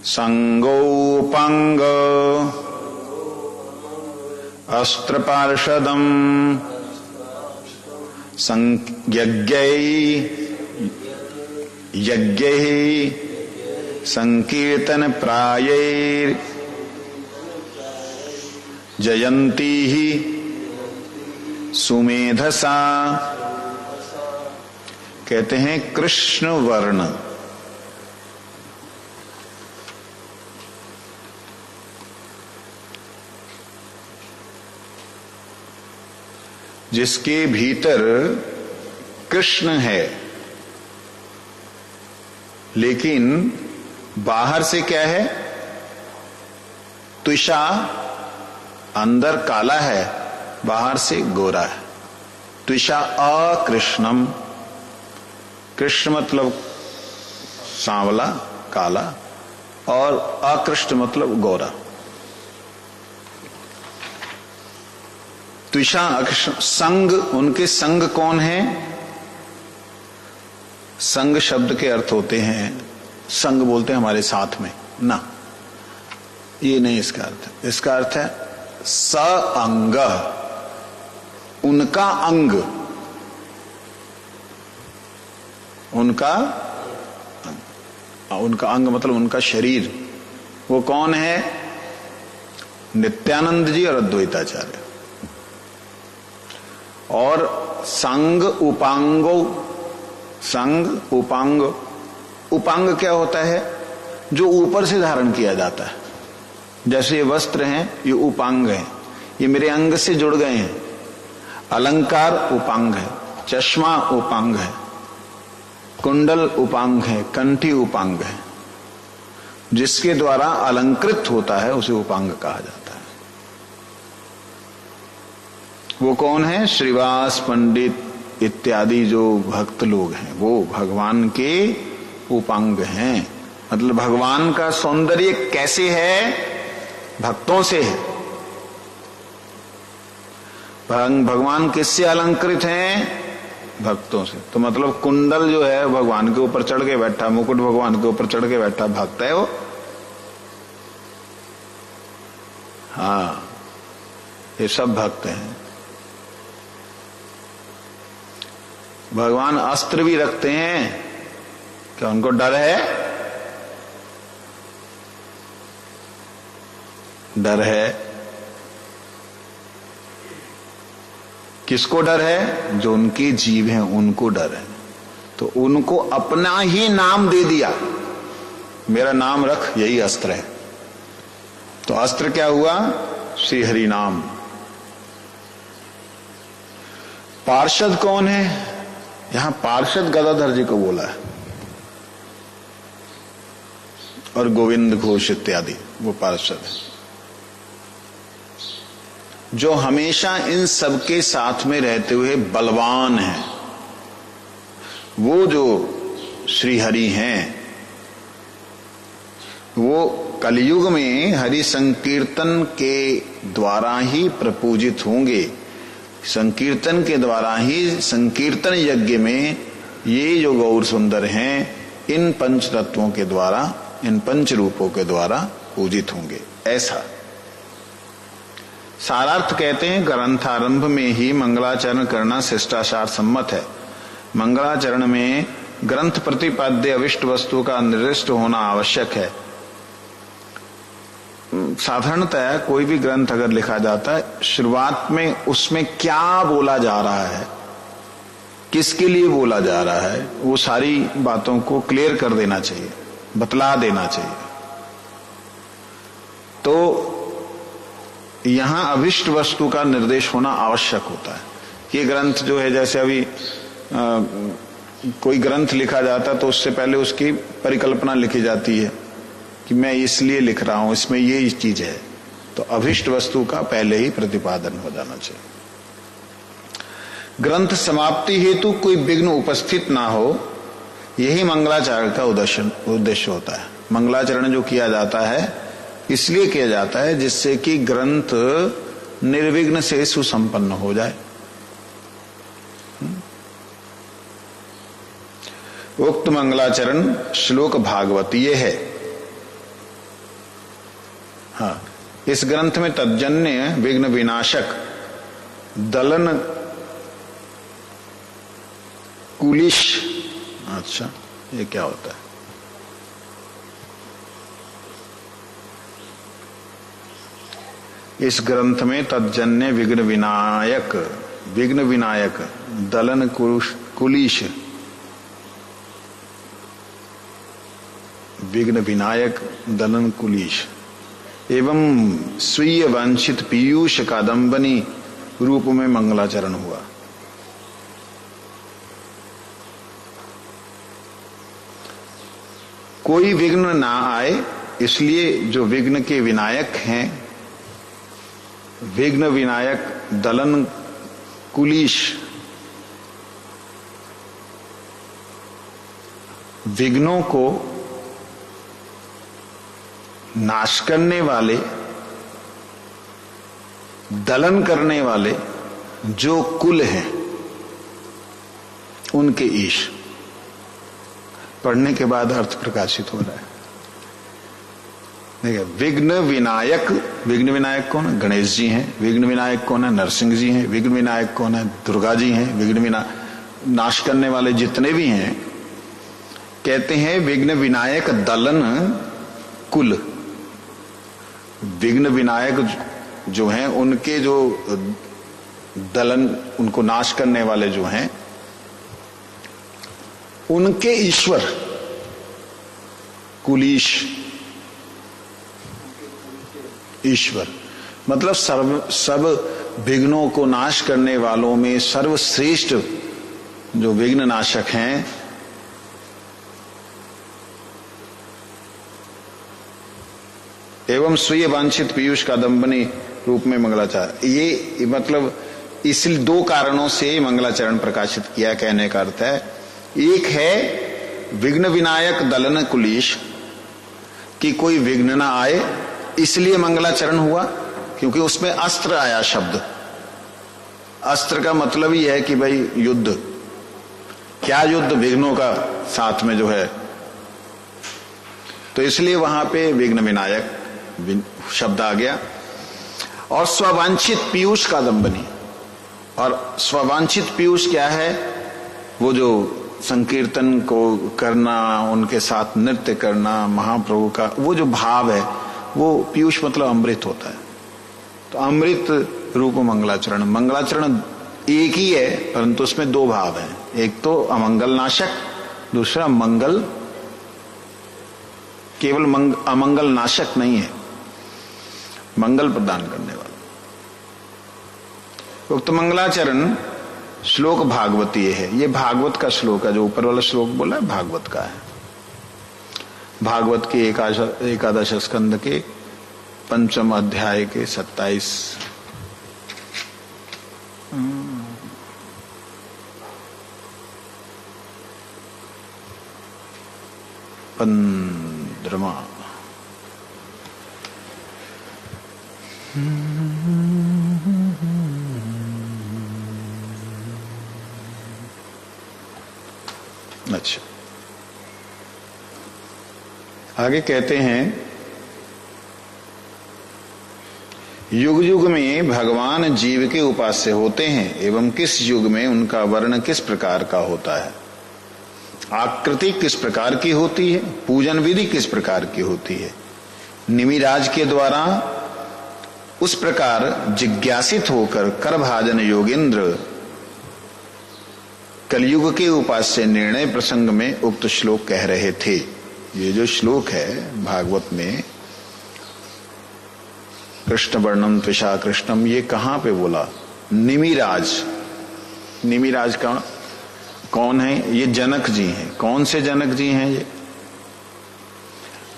संगोपांग अस्त्र पार्षदम यज्ञै संकीर्तन प्रायैर जयंती ही सुमेधसा। कहते हैं कृष्ण वर्ण, जिसके भीतर कृष्ण है, लेकिन बाहर से क्या है त्विषा, अंदर काला है, बाहर से गोरा है। त्विषा अकृष्णम, कृष्ण मतलब सांवला काला, और अकृष्ण मतलब गोरा। त्विषा अकृष्ण। संग, उनके संग कौन है? संग शब्द के अर्थ होते हैं, संग बोलते हैं हमारे साथ में ना, ये नहीं इसका अर्थ। इसका अर्थ है स अंग, उनका अंग, उनका अंग मतलब उनका शरीर। वो कौन है? नित्यानंद जी और अद्वैताचार्य। और संग उपांगो, संग उपांग। उपांग क्या होता है? जो ऊपर से धारण किया जाता है। जैसे ये वस्त्र हैं, ये उपांग हैं, ये मेरे अंग से जुड़ गए हैं। अलंकार उपांग है, चश्मा उपांग है, कुंडल उपांग है, कंठी उपांग है। जिसके द्वारा अलंकृत होता है उसे उपांग कहा जाता है। वो कौन है? श्रीवास पंडित इत्यादि जो भक्त लोग हैं वो भगवान के उपांग हैं। मतलब भगवान का सौंदर्य कैसे है? भक्तों से है। भगवान किससे अलंकृत हैं? भक्तों से। तो मतलब कुंडल जो है भगवान के ऊपर चढ़ के बैठा, मुकुट भगवान के ऊपर चढ़ के बैठा, भक्त है वो। हाँ, ये सब भक्त हैं। भगवान अस्त्र भी रखते हैं, क्या उनको डर है? डर है। किसको डर है? जो उनके जीव हैं उनको डर है। तो उनको अपना ही नाम दे दिया, मेरा नाम रख, यही अस्त्र है। तो अस्त्र क्या हुआ? श्री हरि नाम। पार्षद कौन है? यहां पार्षद गदाधर जी को बोला है, और गोविंद घोष इत्यादि वो पार्षद है, जो हमेशा इन सबके साथ में रहते हुए बलवान है। वो जो श्री हरि हैं, वो कलयुग में हरि संकीर्तन के द्वारा ही प्रपूजित होंगे। संकीर्तन के द्वारा ही, संकीर्तन यज्ञ में ये जो गौर सुंदर हैं, इन पंच तत्वों के द्वारा, इन पंच रूपों के द्वारा पूजित होंगे। ऐसा सारार्थ कहते हैं, ग्रंथारंभ में ही मंगलाचरण करना शिष्टाचार सम्मत है। मंगलाचरण में ग्रंथ प्रतिपाद्य अविष्ट वस्तु का निर्दिष्ट होना आवश्यक है। साधारणतः कोई भी ग्रंथ अगर लिखा जाता है, शुरुआत में उसमें क्या बोला जा रहा है, किसके लिए बोला जा रहा है, वो सारी बातों को क्लियर कर देना चाहिए, बतला देना चाहिए। तो यहां अभिष्ट वस्तु का निर्देश होना आवश्यक होता है। ये ग्रंथ जो है, जैसे अभी कोई ग्रंथ लिखा जाता तो उससे पहले उसकी परिकल्पना लिखी जाती है कि मैं इसलिए लिख रहा हूं, इसमें ये चीज है। तो अभिष्ट वस्तु का पहले ही प्रतिपादन हो जाना चाहिए। ग्रंथ समाप्ति हेतु कोई विघ्न उपस्थित ना हो, यही मंगलाचरण का उद्देश्य होता है। मंगलाचरण जो किया जाता है इसलिए किया जाता है जिससे कि ग्रंथ निर्विघ्न से सुसंपन्न हो जाए। उक्त मंगलाचरण श्लोक भागवतीय है। हाँ, इस ग्रंथ में तज्जन्य विघ्न विनाशक दलन कुलिश, अच्छा ये क्या होता है? इस ग्रंथ में तज्जन्य विघ्न विनायक दलन कुलिश, विघ्न विनायक दलन कुलिश एवं स्वीय वांछित पीयूष कादंबनी रूप में मंगलाचरण हुआ। कोई विघ्न ना आए, इसलिए जो विघ्न के विनायक हैं, विघ्न विनायक दलन कुलिश, विघ्नों को नाश करने वाले, दलन करने वाले जो कुल हैं उनके ईश। पढ़ने के बाद अर्थ प्रकाशित हो रहा है। देखिए, विघ्न विनायक कौन है? गणेश जी हैं। विघ्न विनायक कौन है? नरसिंह जी हैं। विघ्न विनायक कौन है? दुर्गा जी हैं। विघ्न नाश करने वाले जितने भी हैं, कहते हैं विघ्न विनायक दलन कुल। विघ्न विनायक जो हैं उनके जो दलन, उनको नाश करने वाले जो हैं, उनके ईश्वर कुलीश, ईश्वर मतलब सब विघ्नों को नाश करने वालों में सर्वश्रेष्ठ जो विघ्न नाशक हैं, एवं स्वीय वांछित पीयूष कादंबनी रूप में मंगलाचरण। ये मतलब इसलिए दो कारणों से मंगलाचरण प्रकाशित किया। कहने का अर्थ है, एक है विघ्न विनायक दलन कुलीश, कि कोई विघ्न ना आए, इसलिए मंगलाचरण हुआ, क्योंकि उसमें अस्त्र आया शब्द। अस्त्र का मतलब ही है कि भाई युद्ध, क्या युद्ध, विघ्नों का साथ में जो है, तो इसलिए वहां पे विघ्न विनायक शब्द आ गया। और स्ववांछित पीयूष कादंबनी, और स्ववांछित पीयूष क्या है, वो जो संकीर्तन को करना, उनके साथ नृत्य करना, महाप्रभु का वो जो भाव है, वो पीयूष मतलब अमृत होता है। तो अमृत रूप मंगलाचरण, मंगलाचरण एक ही है परंतु उसमें दो भाव हैं, एक तो अमंगल नाशक, दूसरा मंगल, केवल अमंगल नाशक नहीं है, मंगल प्रदान करने वाला। उक्त मंगलाचरण श्लोक भागवतीय है, ये भागवत का श्लोक है, जो ऊपर वाला श्लोक बोला है भागवत का है। भागवत के एकादश स्कंद के 5 अध्याय के 27 15वां। अच्छा, आगे कहते हैं, युग युग में भगवान जीव के उपास्य होते हैं एवं किस युग में उनका वर्ण किस प्रकार का होता है, आकृति किस प्रकार की होती है, पूजन विधि किस प्रकार की होती है। निमिराज के द्वारा उस प्रकार जिज्ञासित होकर करभाजन योगेंद्र कलयुग के उपास्य निर्णय प्रसंग में उक्त श्लोक कह रहे थे। ये जो श्लोक है भागवत में, कृष्ण वर्णम त्विषा कृष्णम, ये कहां पे बोला, निमिराज। निमिराज का कौन है, ये जनक जी हैं। कौन से जनक जी हैं ये,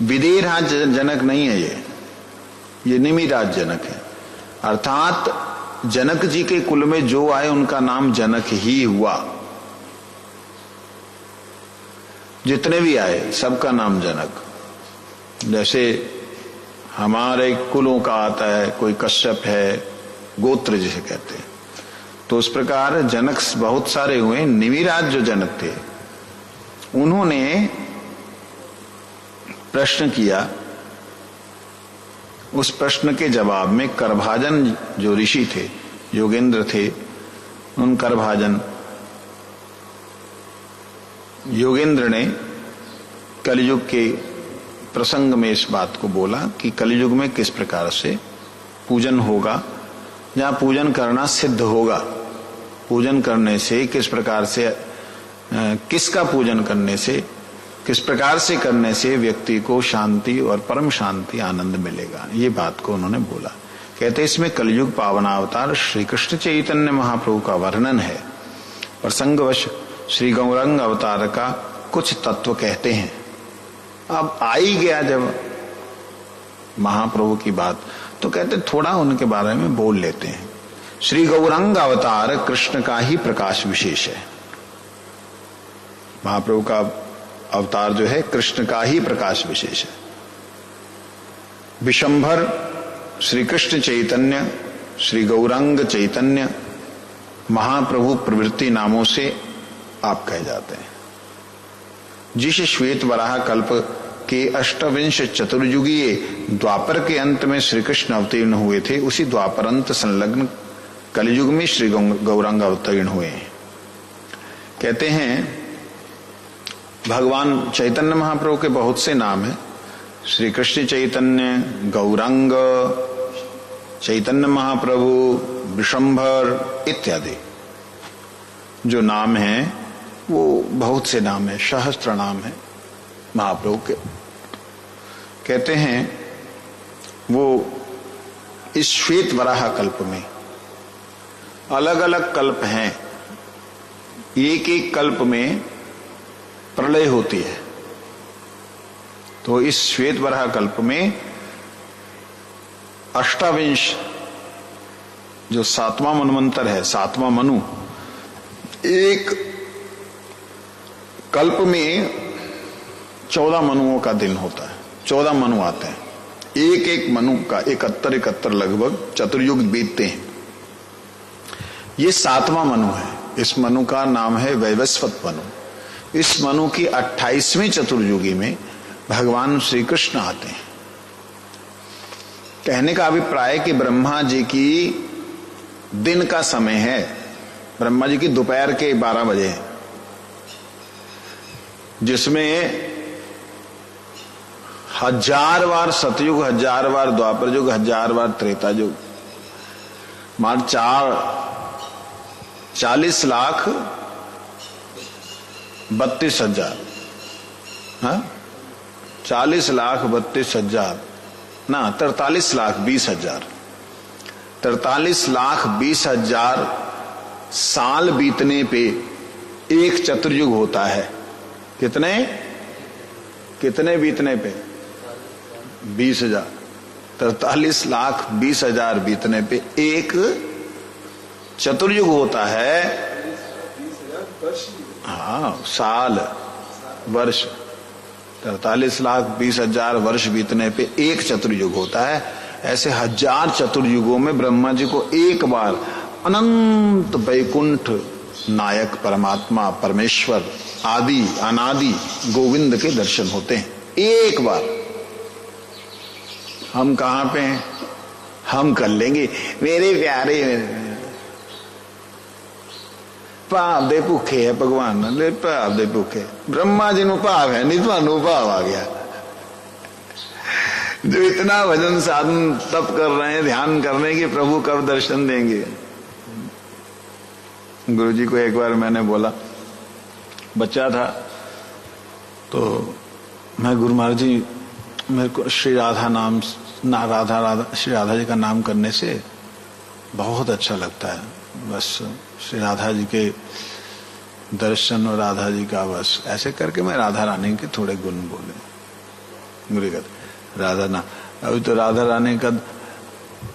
विदेहराज जनक नहीं है, ये निमिराज जनक है। अर्थात जनक जी के कुल में जो आए उनका नाम जनक ही हुआ, जितने भी आए सबका नाम जनक। जैसे हमारे कुलों का आता है, कोई कश्यप है, गोत्र जिसे कहते हैं, तो उस प्रकार जनक बहुत सारे हुए। निमिराज जो जनक थे, उन्होंने प्रश्न किया, उस प्रश्न के जवाब में करभाजन जो ऋषि थे, योगेंद्र थे, उन करभाजन योगेंद्र ने कलयुग के प्रसंग में इस बात को बोला कि कलयुग में किस प्रकार से पूजन होगा, जहां पूजन करना सिद्ध होगा, पूजन करने से किस प्रकार से, किसका पूजन करने से, किस प्रकार से करने से व्यक्ति को शांति और परम शांति आनंद मिलेगा, ये बात को उन्होंने बोला। कहते इसमें कलयुग पावनावतार श्री कृष्ण चैतन्य महाप्रभु का वर्णन है। प्रसंगवश श्री गौरांग अवतार का कुछ तत्व कहते हैं। अब आ ही गया जब महाप्रभु की बात, तो कहते थोड़ा उनके बारे में बोल लेते हैं। श्री गौरांग अवतार कृष्ण का ही प्रकाश विशेष है। महाप्रभु का अवतार जो है कृष्ण का ही प्रकाश विशेष है। विशंभर श्री कृष्ण चैतन्य, श्री गौरांग चैतन्य, महाप्रभु प्रवृत्ति नामों से आप कहे जाते हैं। जिस श्वेत वराह कल्प के अष्टविंश चतुर्युगीय द्वापर के अंत में श्री कृष्ण अवतीर्ण हुए थे, उसी द्वापरांत संलग्न कलयुग में श्री गौरांग अवतीर्ण हुए हैं। कहते हैं भगवान चैतन्य महाप्रभु के बहुत से नाम हैं, श्री कृष्ण चैतन्य, गौरांग, चैतन्य महाप्रभु, विशंभर इत्यादि जो नाम हैं, वो बहुत से नाम है, सहस्त्र नाम है महाप्रभु के। कहते हैं वो इस श्वेत वराह कल्प में अलग अलग कल्प हैं, एक एक कल्प में प्रलय होती है। तो इस श्वेत वराह कल्प में अष्टाविंश जो 7वां मनवंतर है, 7वां मनु, एक कल्प में 14 मनुओं का दिन होता है, 14 मनु आते हैं। एक एक मनु का 71 लगभग चतुर्युग बीतते हैं। ये 7वां मनु है। इस मनु का नाम है वैवस्वत मनु। इस मनु की 28वीं चतुर्युगी में भगवान श्री कृष्ण आते हैं। कहने का अभिप्राय कि ब्रह्मा जी की दिन का समय है, ब्रह्मा जी की दोपहर के 12 बजे है, जिसमें 1000 बार सतयुग, 1000 बार द्वापर युग, 1000 बार त्रेता युग, मान 40,32,000, हाँ 40,32,000 ना 43,20,000, 43,20,000 साल बीतने पे एक चतुर्युग होता है। कितने बीतने पे? 20,000। 43,20,000 बीतने पे एक चतुर्युग होता है। हाँ, साल वर्ष 43,20,000 वर्ष बीतने पे एक चतुर्युग होता है। ऐसे 1000 चतुर्युगों में ब्रह्मा जी को एक बार अनंत वैकुंठ नायक परमात्मा परमेश्वर आदि अनादि गोविंद के दर्शन होते हैं एक बार। हम कहां पे हैं? हम कर लेंगे मेरे प्यारे। भाव दे भूखे है भगवान ने, भाव दे भूखे। ब्रह्मा जी ਨੂੰ भाव है नहीं, ਤੁਹਾਨੂੰ भाव आ गया। जो इतना भजन साधन तप कर रहे हैं, ध्यान कर रहे हैं कि प्रभु कब दर्शन देंगे। गुरु जी को एक बार मैंने बोला, बच्चा था तो मैं, गुरु महाराज जी मेरे को श्री राधा नाम ना राधा श्री राधा जी का नाम करने से बहुत अच्छा लगता है। बस श्री राधा जी के दर्शन और राधा जी का, बस ऐसे करके मैं राधा रानी के थोड़े गुण बोले। गुरु कहते राधा ना, अभी तो राधा रानी का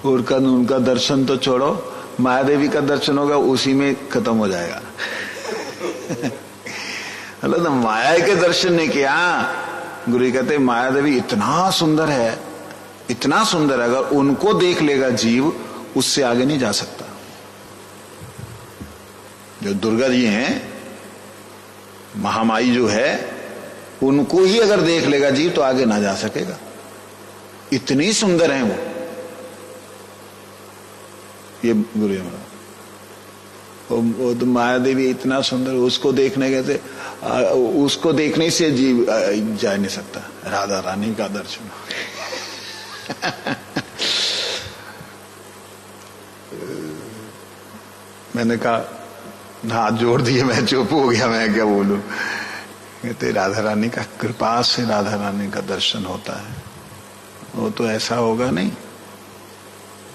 और का उनका दर्शन तो छोड़ो, माया देवी का दर्शन होगा उसी में खत्म हो जाएगा। मतलब माया के दर्शन ने किया। गुरु कहते माया देवी इतना सुंदर है, इतना सुंदर है, अगर उनको देख लेगा जीव उससे आगे नहीं जा सकता। जो दुर्गा जी हैं, महामाई जो है, उनको ही अगर देख लेगा जीव तो आगे ना जा सकेगा, इतनी सुंदर है वो। ये गुरु वो तो माया देवी इतना सुंदर, उसको देखने के, उसको देखने से जीव जा नहीं सकता। राधा रानी का दर्शन। मैंने कहा, हाथ जोड़ दिए, मैं चुप हो गया, मैं क्या बोलूं। कहते राधा रानी का कृपा से राधा रानी का दर्शन होता है। वो तो ऐसा होगा नहीं,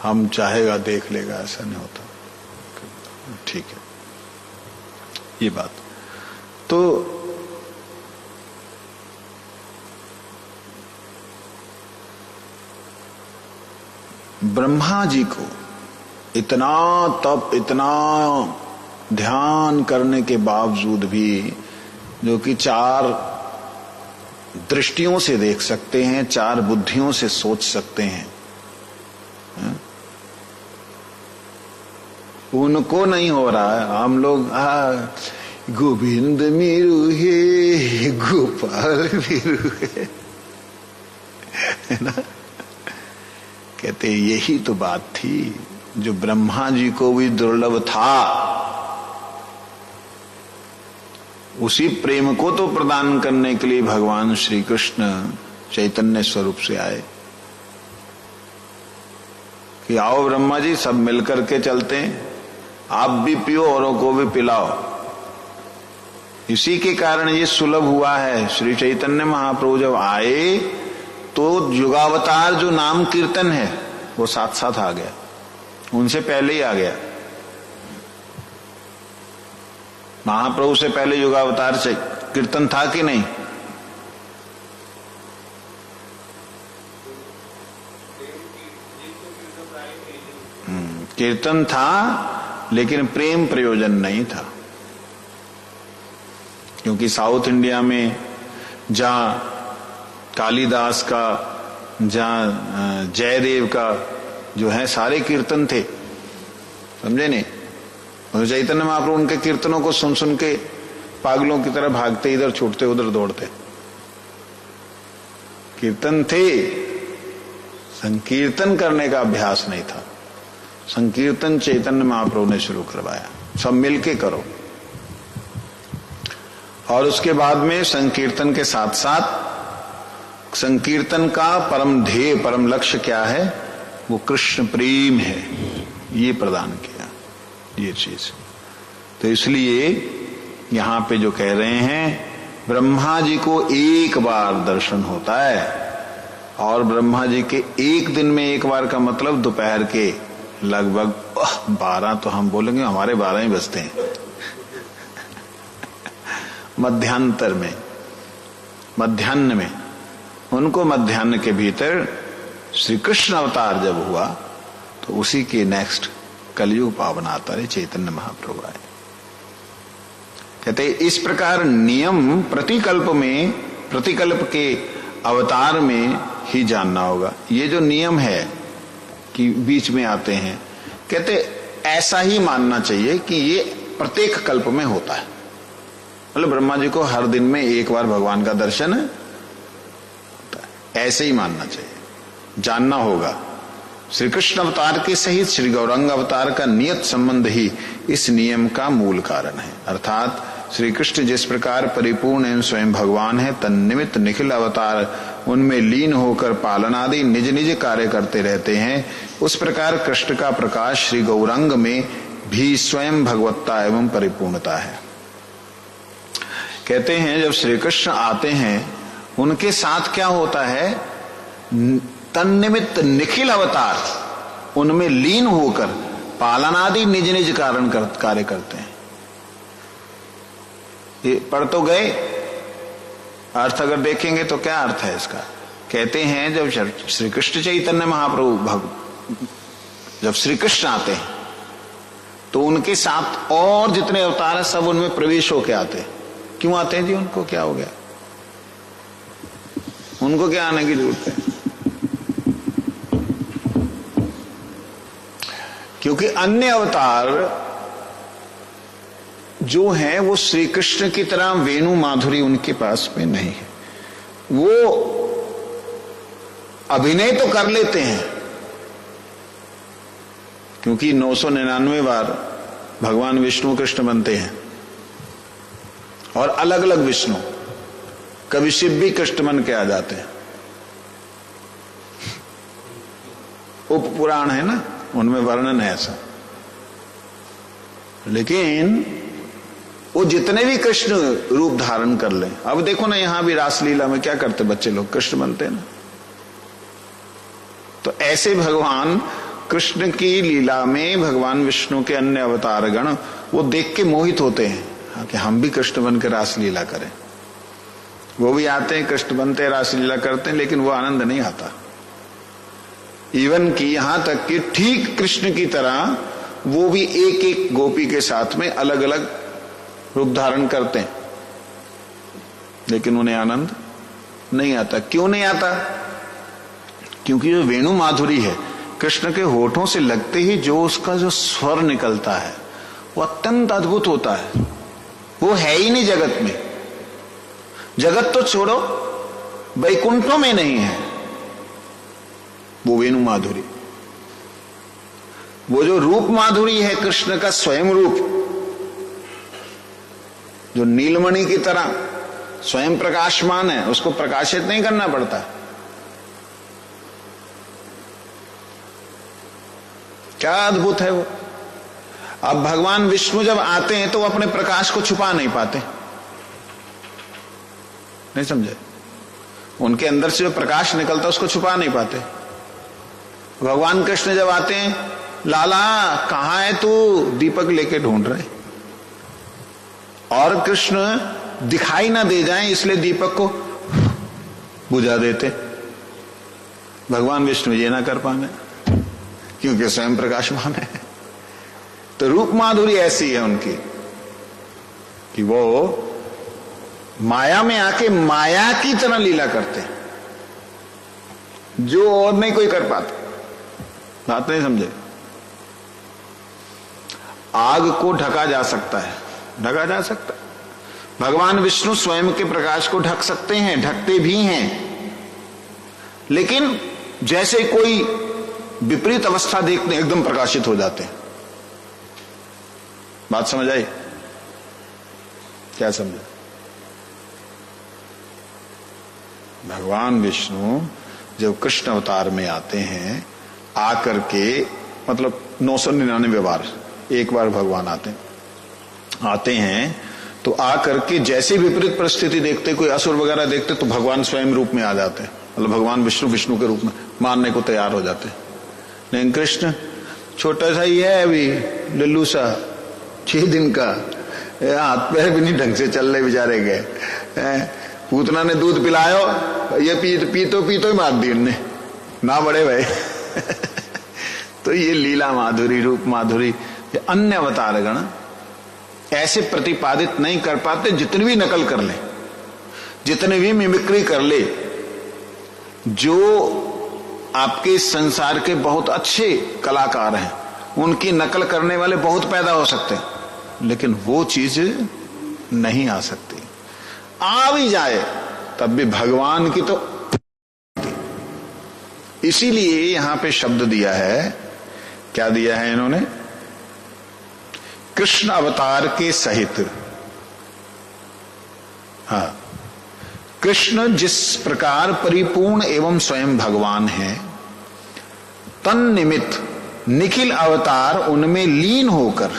हम चाहेगा देख लेगा, ऐसा नहीं होता। ठीक है, ये बात। तो ब्रह्मा जी को इतना तप, इतना ध्यान करने के बावजूद भी, जो कि 4 दृष्टियों से देख सकते हैं, 4 बुद्धियों से सोच सकते हैं, उनको नहीं हो रहा है। हम लोग गोविंद मेरू है, गोपाल मेरू है ना। कहते यही तो बात थी जो ब्रह्मा जी को भी दुर्लभ था। उसी प्रेम को तो प्रदान करने के लिए भगवान श्री कृष्ण चैतन्य स्वरूप से आए कि आओ ब्रह्मा जी, सब मिलकर के चलते हैं, आप भी पियो औरों को भी पिलाओ। इसी के कारण ये सुलभ हुआ है। श्री चैतन्य महाप्रभु जब आए तो युगावतार जो नाम कीर्तन है वो साथ साथ आ गया, उनसे पहले ही आ गया। महाप्रभु से पहले युगावतार कीर्तन था कि नहीं? कीर्तन था, लेकिन प्रेम प्रयोजन नहीं था। क्योंकि साउथ इंडिया में जहां कालिदास का, जहाँ जयदेव का जो है सारे कीर्तन थे, समझे नहीं। और चैतन्य महाप्रभु उनके कीर्तनों को सुन सुन के पागलों की तरह भागते, इधर छूटते उधर दौड़ते। कीर्तन थे, संकीर्तन करने का अभ्यास नहीं था। संकीर्तन चैतन्य महाप्रभु ने शुरू करवाया, सब मिलके करो। और उसके बाद में संकीर्तन के साथ साथ संकीर्तन का परम ध्येय, परम लक्ष्य क्या है? वो कृष्ण प्रेम है, ये प्रदान किया, ये चीज। तो इसलिए यहां पे जो कह रहे हैं, ब्रह्मा जी को एक बार दर्शन होता है, और ब्रह्मा जी के एक दिन में एक बार का मतलब दोपहर के लगभग 12, तो हम बोलेंगे हमारे 12 ही बजते हैं। मध्यांतर में, मध्याह्न में, उनको मध्याह्न के भीतर श्री कृष्ण अवतार जब हुआ तो उसी के नेक्स्ट कलयुग पावन आता है चैतन्य महाप्रभु आए। कहते इस प्रकार नियम प्रतिकल्प में, प्रतिकल्प के अवतार में ही जानना होगा। ये जो नियम है कि बीच में आते हैं, कहते ऐसा ही मानना चाहिए कि ये प्रत्येक कल्प में होता है। मतलब ब्रह्मा जी को हर दिन में एक बार भगवान का दर्शन है, ऐसे ही मानना चाहिए, जानना होगा। श्री कृष्ण अवतार के सहित श्री गौरांग अवतार का नियत संबंध ही इस नियम का मूल कारण है। अर्थात श्री कृष्ण जिस प्रकार परिपूर्ण एवं स्वयं भगवान है, तन्निमित्त निखिल अवतार उनमें लीन होकर पालन आदि निज निज कार्य करते रहते हैं, उस प्रकार कृष्ण का प्रकाश श्री गौरांग में भी स्वयं भगवत्ता एवं परिपूर्णता है। कहते हैं जब श्री कृष्ण आते हैं उनके साथ क्या होता है? तन्निमित्त निखिल अवतार उनमें लीन होकर पालनादि निज निज कार्य करते हैं। ये पढ़ तो गए, अर्थ अगर देखेंगे तो क्या अर्थ है इसका? कहते हैं जब श्री कृष्ण चैतन्य महाप्रभु जब श्री कृष्ण आते हैं तो उनके साथ और जितने अवतार हैं सब उनमें प्रवेश होके आते हैं। क्यों आते हैं जी? उनको क्या हो गया? उनको क्या आने की जरूरत है? क्योंकि अन्य अवतार जो है वो श्री कृष्ण की तरह वेणु माधुरी उनके पास में नहीं है। वो अभिनय तो कर लेते हैं, क्योंकि 999 बार भगवान विष्णु कृष्ण बनते हैं और अलग अलग विष्णु, कभी शिव भी कृष्ण बन के आ जाते हैं। उप पुराण है ना, उनमें वर्णन है ऐसा। लेकिन वो जितने भी कृष्ण रूप धारण कर लें, अब देखो ना यहां भी रासलीला में क्या करते बच्चे लोग, कृष्ण बनते हैं ना। तो ऐसे भगवान कृष्ण की लीला में भगवान विष्णु के अन्य अवतार गण वो देख के मोहित होते हैं कि हम भी कृष्ण बन के रासलीला करें। वो भी आते हैं, कृष्ण बनते हैं, रासलीला करते हैं, लेकिन वो आनंद नहीं आता। इवन कि यहां तक कि ठीक कृष्ण की तरह वो भी एक एक गोपी के साथ में अलग अलग रूप धारण करते हैं, लेकिन उन्हें आनंद नहीं आता। क्यों नहीं आता? क्योंकि जो वेणु माधुरी है, कृष्ण के होठों से लगते ही जो उसका जो स्वर निकलता है वो अत्यंत अद्भुत होता है। वो है ही नहीं जगत में। जगत तो छोड़ो, वैकुंठों में नहीं है वो वेणु माधुरी। वो जो रूप माधुरी है कृष्ण का स्वयं रूप, जो नीलमणि की तरह स्वयं प्रकाशमान है, उसको प्रकाशित नहीं करना पड़ता। क्या अद्भुत है वो। अब भगवान विष्णु जब आते हैं तो वो अपने प्रकाश को छुपा नहीं पाते, नहीं समझे? उनके अंदर से जो प्रकाश निकलता है उसको छुपा नहीं पाते। भगवान कृष्ण जब आते हैं, लाला कहां है तू? दीपक लेके ढूंढ रहे। और कृष्ण दिखाई ना दे जाए इसलिए दीपक को बुझा देते। भगवान विष्णु ये ना कर पाए क्योंकि स्वयं प्रकाशमान है। तो रूप माधुरी ऐसी है उनकी कि वो माया में आके माया की तरह लीला करते हैं। जो और नहीं कोई कर पाता। बात नहीं समझे? आग को ढका जा सकता है, ढका जा सकता है। भगवान विष्णु स्वयं के प्रकाश को ढक सकते हैं, ढकते भी हैं, लेकिन जैसे कोई विपरीत अवस्था देखते एकदम प्रकाशित हो जाते हैं। बात समझ आई? क्या समझे? भगवान विष्णु जब कृष्ण अवतार में आते हैं, आकर के मतलब 999 बार, एक बार भगवान आते हैं तो आकर के जैसे विपरीत परिस्थिति देखते, कोई असुर वगैरह देखते तो भगवान स्वयं रूप में आ जाते हैं, मतलब भगवान विष्णु के रूप में मारने को तैयार हो जाते हैं। लेकिन कृष्ण छोटा सा ही है, अभी लल्लू सा, 6 दिन का, हाथ पैर भी नहीं ढंग से चल रहे बेचारे गए। पूतना ने दूध पिलायो, ये पीतो ही मार दी उनने, ना बड़े भाई। तो ये लीला माधुरी, रूप माधुरी, ये अन्य अवतारगण ऐसे प्रतिपादित नहीं कर पाते। जितनी भी नकल कर ले, जितनी भी मिमिक्री कर ले, जो आपके संसार के बहुत अच्छे कलाकार हैं उनकी नकल करने वाले बहुत पैदा हो सकते हैं, लेकिन वो चीज नहीं आ सकती। आ भी जाए तब भी भगवान की तो। इसीलिए यहां पे शब्द दिया है, क्या दिया है इन्होंने? कृष्ण अवतार के सहित। हाँ, कृष्ण जिस प्रकार परिपूर्ण एवं स्वयं भगवान है, तन निमित्त निखिल अवतार उनमें लीन होकर,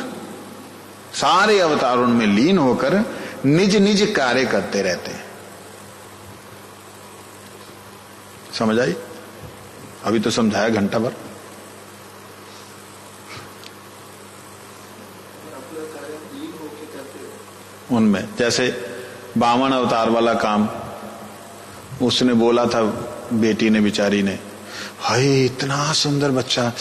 सारे अवतार उनमें लीन होकर निज निज कार्य करते रहते हैं। समझ आई? अभी तो समझाया घंटा भर। उनमें जैसे बामन अवतार वाला काम उसने बोला था, बेटी ने, बेचारी ने, हाय इतना सुंदर बच्चा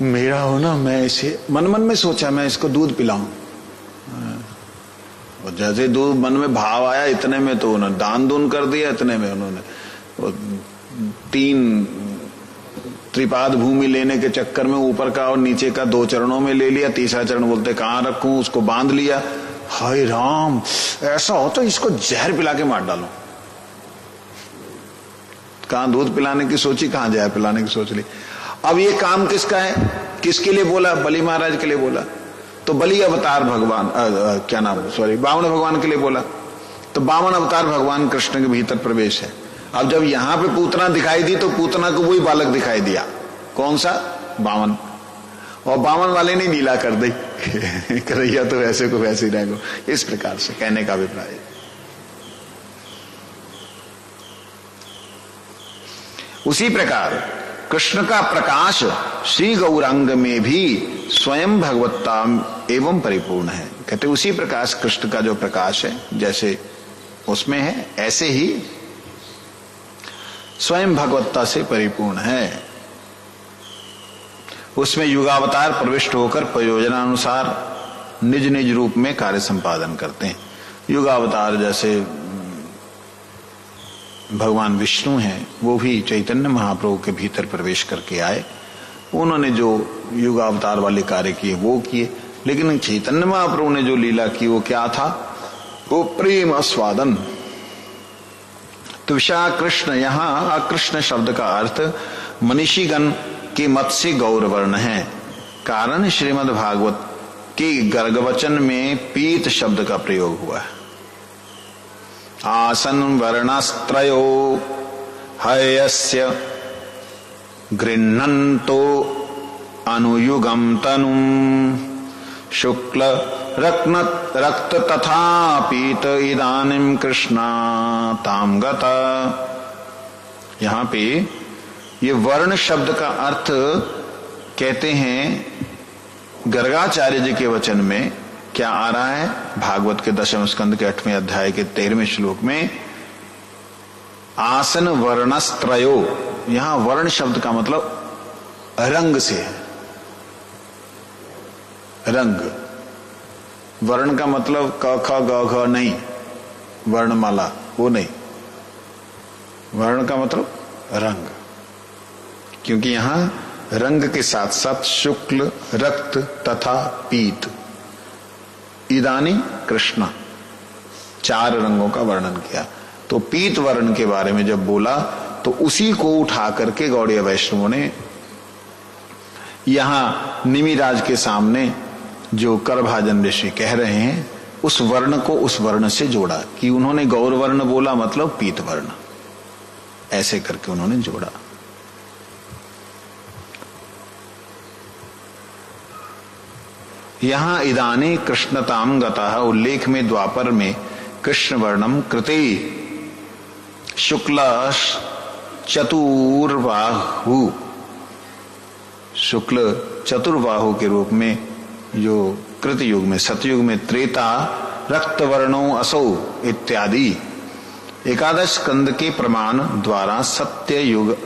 मेरा हो ना, मैं इसे मन में सोचा मैं इसको दूध पिलाऊं। और जैसे दूध मन में भाव आया, इतने में तो उन्होंने दान दून कर दिया। इतने में उन्होंने 3 त्रिपाद भूमि लेने के चक्कर में ऊपर का और नीचे का 2 चरणों में ले लिया। तीसरा चरण बोलते कहां रखूं, उसको बांध लिया। हाय राम, ऐसा हो तो इसको जहर पिला के मार डालो। कहां दूध पिलाने की सोची, कहां जहर पिलाने की सोच ली। अब ये काम किसका है, किसके लिए बोला? बलि महाराज के लिए बोला। तो बलि अवतार भगवान बामन भगवान के लिए बोला। तो बामन अवतार भगवान कृष्ण के भीतर प्रवेश है। अब जब यहां पे पूतना दिखाई दी तो पूतना को वही बालक दिखाई दिया। कौन सा? बामन। और बामन वाले ने लीला कर दी। करैया तो वैसे को वैसे ही रहेगा। इस प्रकार से कहने का अभिप्राय। उसी प्रकार कृष्ण का प्रकाश श्री गौरांग में भी स्वयं भगवत्ता एवं परिपूर्ण है। कहते उसी प्रकाश कृष्ण का जो प्रकाश है जैसे उसमें है, ऐसे ही स्वयं भगवत्ता से परिपूर्ण है। उसमें युगावतार प्रविष्ट होकर प्रयोजनानुसार निज निज रूप में कार्य संपादन करते हैं। युगावतार जैसे भगवान विष्णु हैं, वो भी चैतन्य महाप्रभु के भीतर प्रवेश करके आए। उन्होंने जो युगावतार वाले कार्य किए वो किए, लेकिन चैतन्य महाप्रभु ने जो लीला की वो क्या था? वो प्रेम आस्वादन। तो विशा कृष्ण, यहां अकृष्ण शब्द का अर्थ मनीषीगण के मत से गौरवर्ण है। कारण श्रीमद् भागवत के गर्गवचन में पीत शब्द का प्रयोग हुआ है। आसन वर्णस्त्रयो हयस्य गृह्णन्तो अनुयुगम तनुम शुक्ल रक्त तथा पीत इदानीं कृष्णा ताम गता। यहां पे ये वर्ण शब्द का अर्थ कहते हैं गर्गाचार्य जी के वचन में क्या आ रहा है? भागवत के 10वें स्कंद के 8वें अध्याय के 13वें श्लोक में आसन वर्णस्त्रयो, यहां वर्ण शब्द का मतलब रंग से है। रंग, वर्ण का मतलब क ख ग घ नहीं, वर्णमाला वो नहीं। वर्ण का मतलब रंग, क्योंकि यहां रंग के साथ साथ शुक्ल, रक्त तथा पीत, इदानी कृष्ण, 4 रंगों का वर्णन किया। तो पीत वर्ण के बारे में जब बोला तो उसी को उठा करके गौड़ीय वैष्णवों ने यहां निमिराज के सामने जो करभाजन ऋषि कह रहे हैं उस वर्ण को उस वर्ण से जोड़ा कि उन्होंने गौर वर्ण बोला मतलब पीत वर्ण, ऐसे करके उन्होंने जोड़ा। यहां इदानी कृष्णताम गतः उल्लेख में द्वापर में कृष्ण वर्णम कृते शुक्ल चतुर्बाहु, शुक्ल चतुर्बाहु के रूप में जो कृत युग में सतयुग में त्रेता रक्त वर्णो असौ इत्यादि 11 स्कंद के प्रमाण द्वारा सत्य युग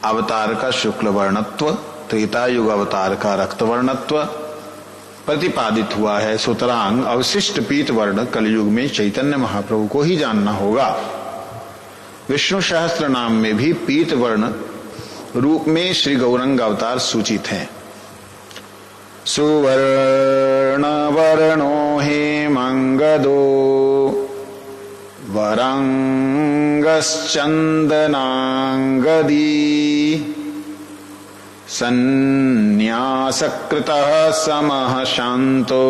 अवतार का शुक्ल वर्णत्व, त्रेता युग अवतार का रक्त वर्णत्व प्रतिपादित हुआ है। सुतरांग अवशिष्ट पीत वर्ण कलयुग में चैतन्य महाप्रभु को ही जानना होगा। विष्णु सहस्त्र नाम में भी पीत वर्ण रूप में श्री गौरंग अवतार सूचित हैं। सुवर्ण वर्णो हेमंगदो वरंगश्चंदनांगदी संन्यासकृतः समः शांतो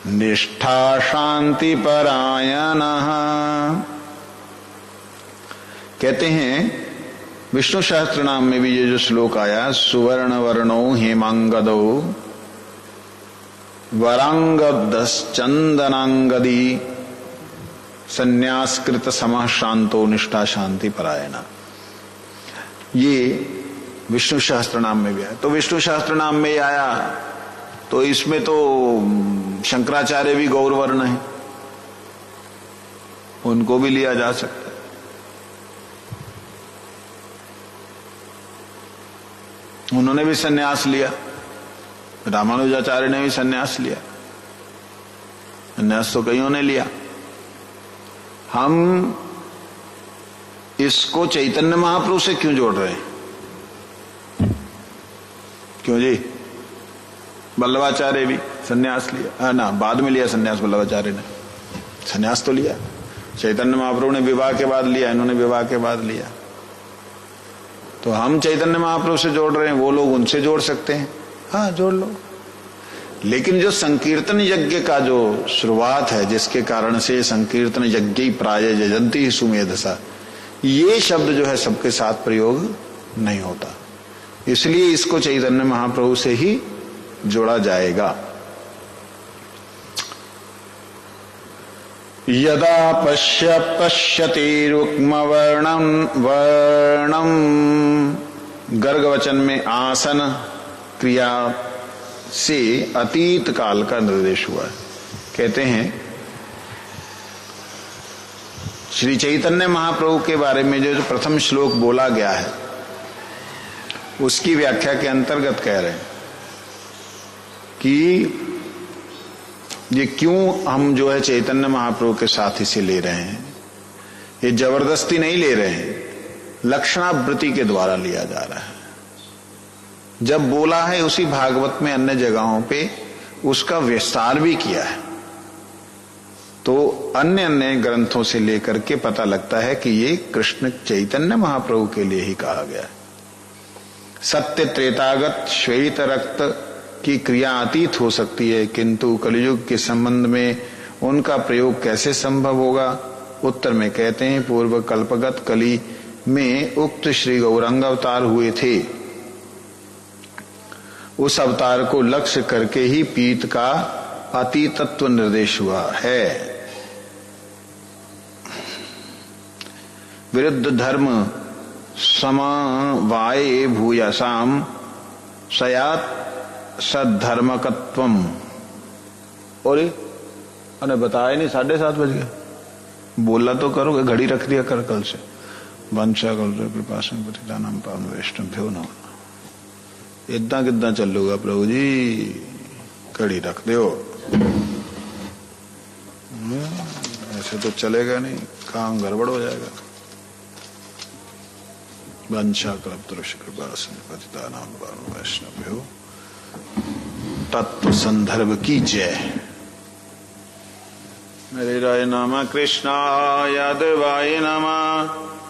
निष्ठा शांति परायणः। कहते हैं विष्णु सहस्त्र नाम में भी ये जो श्लोक आया, सुवर्ण वर्णो हेमांगदो वरांगदश्चंदनांगदी संन्यासकृत समः शांतो निष्ठा शांति परायण, ये विष्णु सहस्त्र नाम में भी आया। तो विष्णु सहस्त्र नाम में आया तो इसमें तो शंकराचार्य भी गौर वर्ण है, उनको भी लिया जा सकता है। उन्होंने भी सन्यास लिया, रामानुजाचार्य ने भी सन्यास लिया, सन्यास तो कईयों ने लिया। हम इसको चैतन्य महाप्रभु से क्यों जोड़ रहे हैं? क्यों जी? वल्लभाचार्य भी सन्यास लिया ना, बाद में लिया सन्यास, वल्लभाचार्य ने सन्यास तो लिया, चैतन्य महाप्रभु ने विवाह के बाद लिया, इन्होंने विवाह के बाद लिया। तो हम चैतन्य महाप्रभु से जोड़ रहे हैं, वो लोग उनसे जोड़ सकते हैं, हाँ जोड़ लो। लेकिन जो संकीर्तन यज्ञ का जो शुरुआत है, जिसके कारण से संकीर्तन यज्ञ प्राय जजंती सुमेधसा, ये शब्द जो है सबके साथ प्रयोग नहीं होता, इसलिए इसको चैतन्य महाप्रभु से ही जोड़ा जाएगा। यदा पश्यति रुक्म वर्णम, गर्ग वचन में आसन क्रिया से अतीत काल का निर्देश हुआ है। कहते हैं श्री चैतन्य महाप्रभु के बारे में जो प्रथम श्लोक बोला गया है उसकी व्याख्या के अंतर्गत कह रहे हैं कि ये क्यों हम जो है चैतन्य महाप्रभु के साथ इसे ले रहे हैं। ये जबरदस्ती नहीं ले रहे हैं, लक्षणावृत्ति के द्वारा लिया जा रहा है। जब बोला है उसी भागवत में अन्य जगहों पे उसका विस्तार भी किया है, तो अन्य अन्य ग्रंथों से लेकर के पता लगता है कि ये कृष्ण चैतन्य महाप्रभु के लिए ही कहा गया है। सत्य त्रेतागत श्वेत रक्त की क्रिया अतीत हो सकती है, किंतु कलयुग के संबंध में उनका प्रयोग कैसे संभव होगा? उत्तर में कहते हैं पूर्व कल्पगत कली में उक्त श्री गौरांग अवतार हुए थे, उस अवतार को लक्ष्य करके ही पीत का अतीतत्व निर्देश हुआ है। विरुद्ध धर्म समवाये भूयसाम सयात सद्धर्मकत्वम। और बताया नहीं, 7:30 बज गए, बोला तो करोगे, घड़ी रख दिया कर कल से। वंशा कृपा नाम पावन वैष्णव न इतना कितना चलूगा प्रभु जी, घड़ी रख दो, ऐसे तो चलेगा नहीं, काम गड़बड़ हो जाएगा। वंशाकल्पतरुष कृपा पतितानां वैष्णवभ्यो तत्व संदर्भ की जय। हरे राय नमः, कृष्णाय यादवाय नमः।